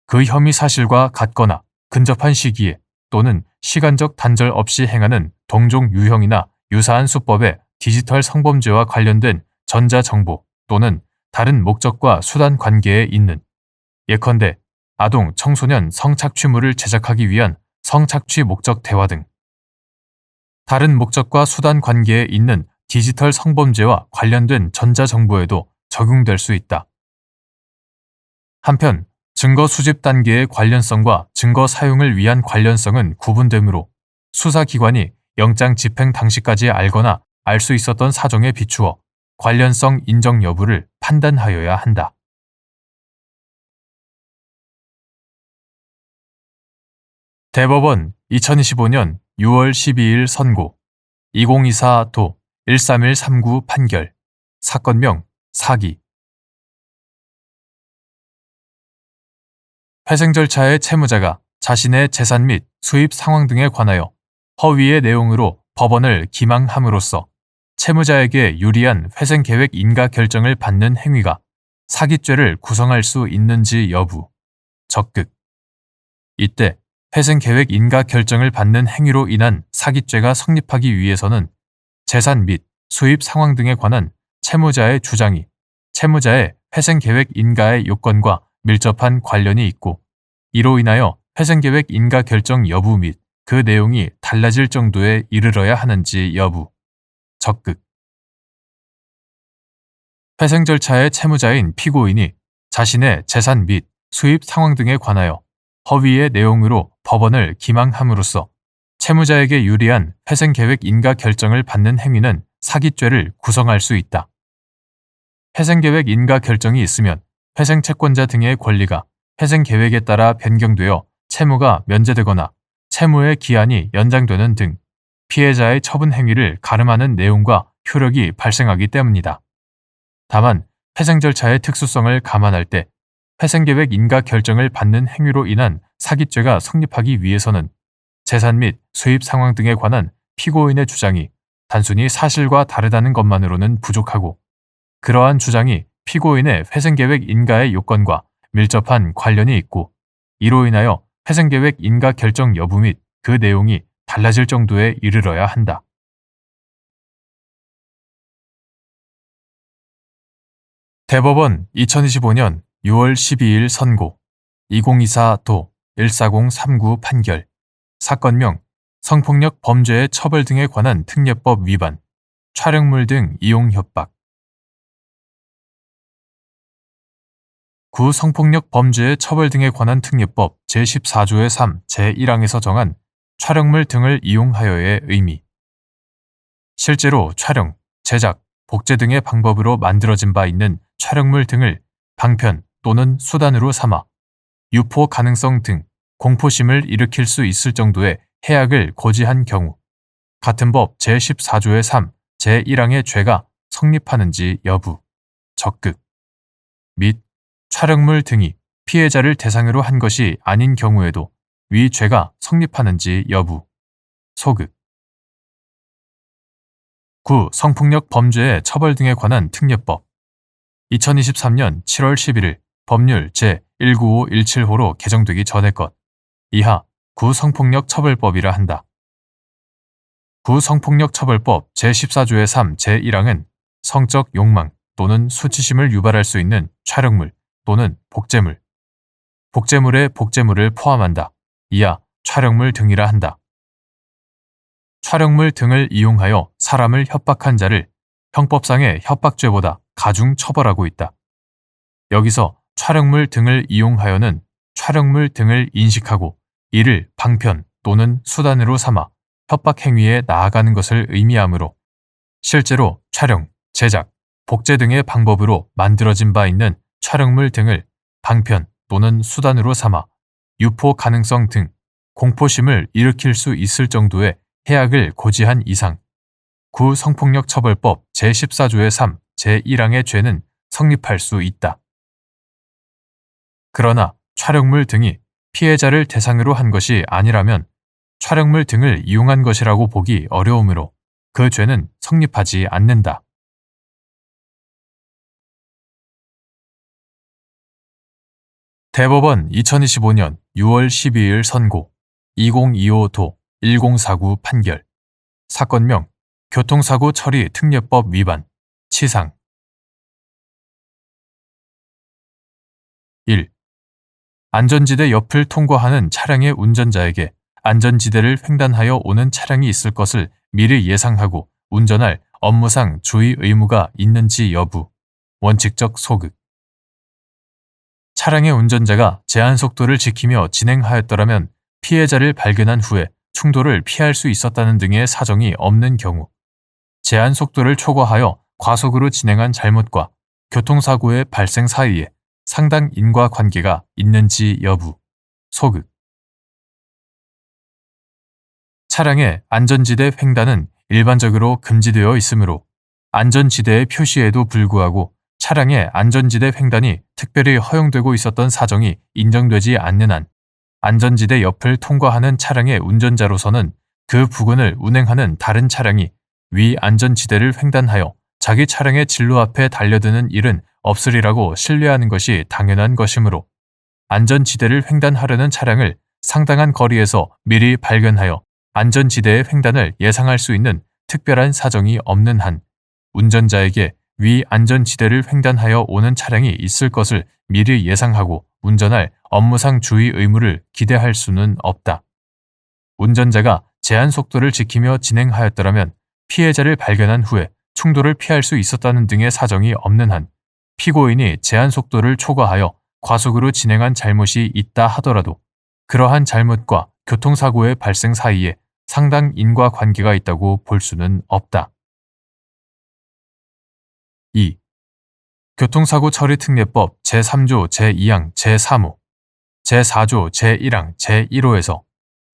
그 혐의 사실과 같거나 근접한 시기에 또는 시간적 단절 없이 행하는 동종 유형이나 유사한 수법의 디지털 성범죄와 관련된 전자정보 또는 다른 목적과 수단 관계에 있는 예컨대 아동, 청소년 성착취물을 제작하기 위한 성착취 목적 대화 등 다른 목적과 수단 관계에 있는 디지털 성범죄와 관련된 전자정보에도 적용될 수 있다. 한편 증거 수집 단계의 관련성과 증거 사용을 위한 관련성은 구분되므로 수사기관이 영장 집행 당시까지 알거나 알 수 있었던 사정에 비추어 관련성 인정 여부를 판단하여야 한다. 대법원 2025년 6월 12일 선고 2024도 13139 판결 사건명 사기 회생 절차의 채무자가 자신의 재산 및 수입 상황 등에 관하여 허위의 내용으로 법원을 기망함으로써 채무자에게 유리한 회생계획 인가 결정을 받는 행위가 사기죄를 구성할 수 있는지 여부, 적극. 이때 회생계획 인가 결정을 받는 행위로 인한 사기죄가 성립하기 위해서는 재산 및 수입 상황 등에 관한 채무자의 주장이 채무자의 회생계획 인가의 요건과 밀접한 관련이 있고 이로 인하여 회생계획 인가 결정 여부 및 그 내용이 달라질 정도에 이르러야 하는지 여부, 적극. 회생 절차의 채무자인 피고인이 자신의 재산 및 수입 상황 등에 관하여 허위의 내용으로 법원을 기망함으로써 채무자에게 유리한 회생계획 인가 결정을 받는 행위는 사기죄를 구성할 수 있다. 회생계획 인가 결정이 있으면 회생채권자 등의 권리가 회생계획에 따라 변경되어 채무가 면제되거나 채무의 기한이 연장되는 등 피해자의 처분 행위를 가름하는 내용과 효력이 발생하기 때문이다. 다만 회생 절차의 특수성을 감안할 때 회생계획 인가 결정을 받는 행위로 인한 사기죄가 성립하기 위해서는 재산 및 수입 상황 등에 관한 피고인의 주장이 단순히 사실과 다르다는 것만으로는 부족하고 그러한 주장이 피고인의 회생계획 인가의 요건과 밀접한 관련이 있고 이로 인하여 회생계획 인가 결정 여부 및 그 내용이 달라질 정도에 이르러야 한다. 대법원 2025년 6월 12일 선고 2024도 14039 판결 사건명 성폭력 범죄의 처벌 등에 관한 특례법 위반 촬영물 등 이용 협박 구 성폭력 범죄의 처벌 등에 관한 특례법 제14조의 3 제1항에서 정한 촬영물 등을 이용하여의 의미. 실제로 촬영, 제작, 복제 등의 방법으로 만들어진 바 있는 촬영물 등을 방편 또는 수단으로 삼아 유포 가능성 등 공포심을 일으킬 수 있을 정도의 해악을 고지한 경우 같은 법 제14조의 3 제1항의 죄가 성립하는지 여부, 적극 및 촬영물 등이 피해자를 대상으로 한 것이 아닌 경우에도 위 죄가 성립하는지 여부, 소극. 9. 성폭력 범죄의 처벌 등에 관한 특례법 2023년 7월 11일 법률 제19517호로 개정되기 전의 것 이하 구성폭력 처벌법이라 한다. 구성폭력 처벌법 제14조의 3 제1항은 성적 욕망 또는 수치심을 유발할 수 있는 촬영물 또는 복제물, 복제물의 복제물을 포함한다. 이하 촬영물 등이라 한다. 촬영물 등을 이용하여 사람을 협박한 자를 형법상의 협박죄보다 가중 처벌하고 있다. 여기서 촬영물 등을 이용하여는 촬영물 등을 인식하고 이를 방편 또는 수단으로 삼아 협박 행위에 나아가는 것을 의미하므로 실제로 촬영, 제작, 복제 등의 방법으로 만들어진 바 있는 촬영물 등을 방편 또는 수단으로 삼아 유포 가능성 등 공포심을 일으킬 수 있을 정도의 해악을 고지한 이상 구 성폭력 처벌법 제14조의 3 제1항의 죄는 성립할 수 있다. 그러나 촬영물 등이 피해자를 대상으로 한 것이 아니라면 촬영물 등을 이용한 것이라고 보기 어려우므로 그 죄는 성립하지 않는다. 대법원 2025년 6월 12일 선고 2025도 1049 판결 사건명 교통사고 처리 특례법 위반 치상 1. 안전지대 옆을 통과하는 차량의 운전자에게 안전지대를 횡단하여 오는 차량이 있을 것을 미리 예상하고 운전할 업무상 주의 의무가 있는지 여부 원칙적 소극 차량의 운전자가 제한 속도를 지키며 진행하였더라면 피해자를 발견한 후에 충돌을 피할 수 있었다는 등의 사정이 없는 경우 제한 속도를 초과하여 과속으로 진행한 잘못과 교통사고의 발생 사이에 상당 인과관계가 있는지 여부 소극 차량의 안전지대 횡단은 일반적으로 금지되어 있으므로 안전지대의 표시에도 불구하고 차량의 안전지대 횡단이 특별히 허용되고 있었던 사정이 인정되지 않는 한 안전지대 옆을 통과하는 차량의 운전자로서는 그 부근을 운행하는 다른 차량이 위 안전지대를 횡단하여 자기 차량의 진로 앞에 달려드는 일은 없으리라고 신뢰하는 것이 당연한 것이므로 안전지대를 횡단하려는 차량을 상당한 거리에서 미리 발견하여 안전지대의 횡단을 예상할 수 있는 특별한 사정이 없는 한 운전자에게 위 안전지대를 횡단하여 오는 차량이 있을 것을 미리 예상하고 운전할 업무상 주의 의무를 기대할 수는 없다. 운전자가 제한 속도를 지키며 진행하였더라면 피해자를 발견한 후에 충돌을 피할 수 있었다는 등의 사정이 없는 한 피고인이 제한 속도를 초과하여 과속으로 진행한 잘못이 있다 하더라도 그러한 잘못과 교통사고의 발생 사이에 상당 인과관계가 있다고 볼 수는 없다. 2. 교통사고 처리 특례법 제3조 제2항 제3호, 제4조 제1항 제1호에서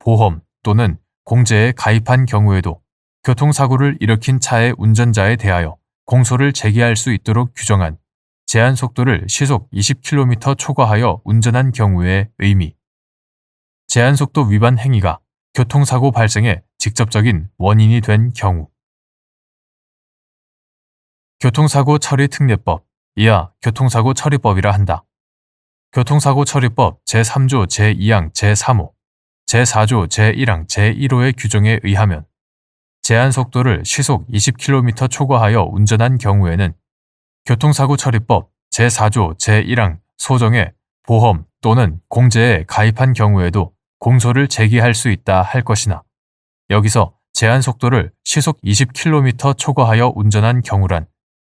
보험 또는 공제에 가입한 경우에도 교통사고를 일으킨 차의 운전자에 대하여 공소를 제기할 수 있도록 규정한 제한속도를 시속 20km 초과하여 운전한 경우의 의미. 제한속도 위반 행위가 교통사고 발생의 직접적인 원인이 된 경우. 교통사고 처리 특례법, 이하 교통사고 처리법이라 한다. 교통사고 처리법 제3조 제2항 제3호, 제4조 제1항 제1호의 규정에 의하면 제한속도를 시속 20km 초과하여 운전한 경우에는 교통사고 처리법 제4조 제1항 소정의 보험 또는 공제에 가입한 경우에도 공소를 제기할 수 있다 할 것이나 여기서 제한속도를 시속 20km 초과하여 운전한 경우란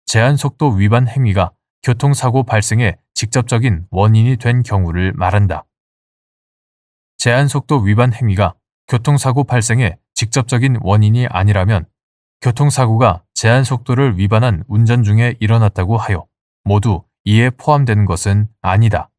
제한속도 위반 행위가 교통사고 발생의 직접적인 원인이 된 경우를 말한다. 제한속도 위반 행위가 교통사고 발생의 직접적인 원인이 아니라면 교통사고가 제한속도를 위반한 운전 중에 일어났다고 하여 모두 이에 포함되는 것은 아니다.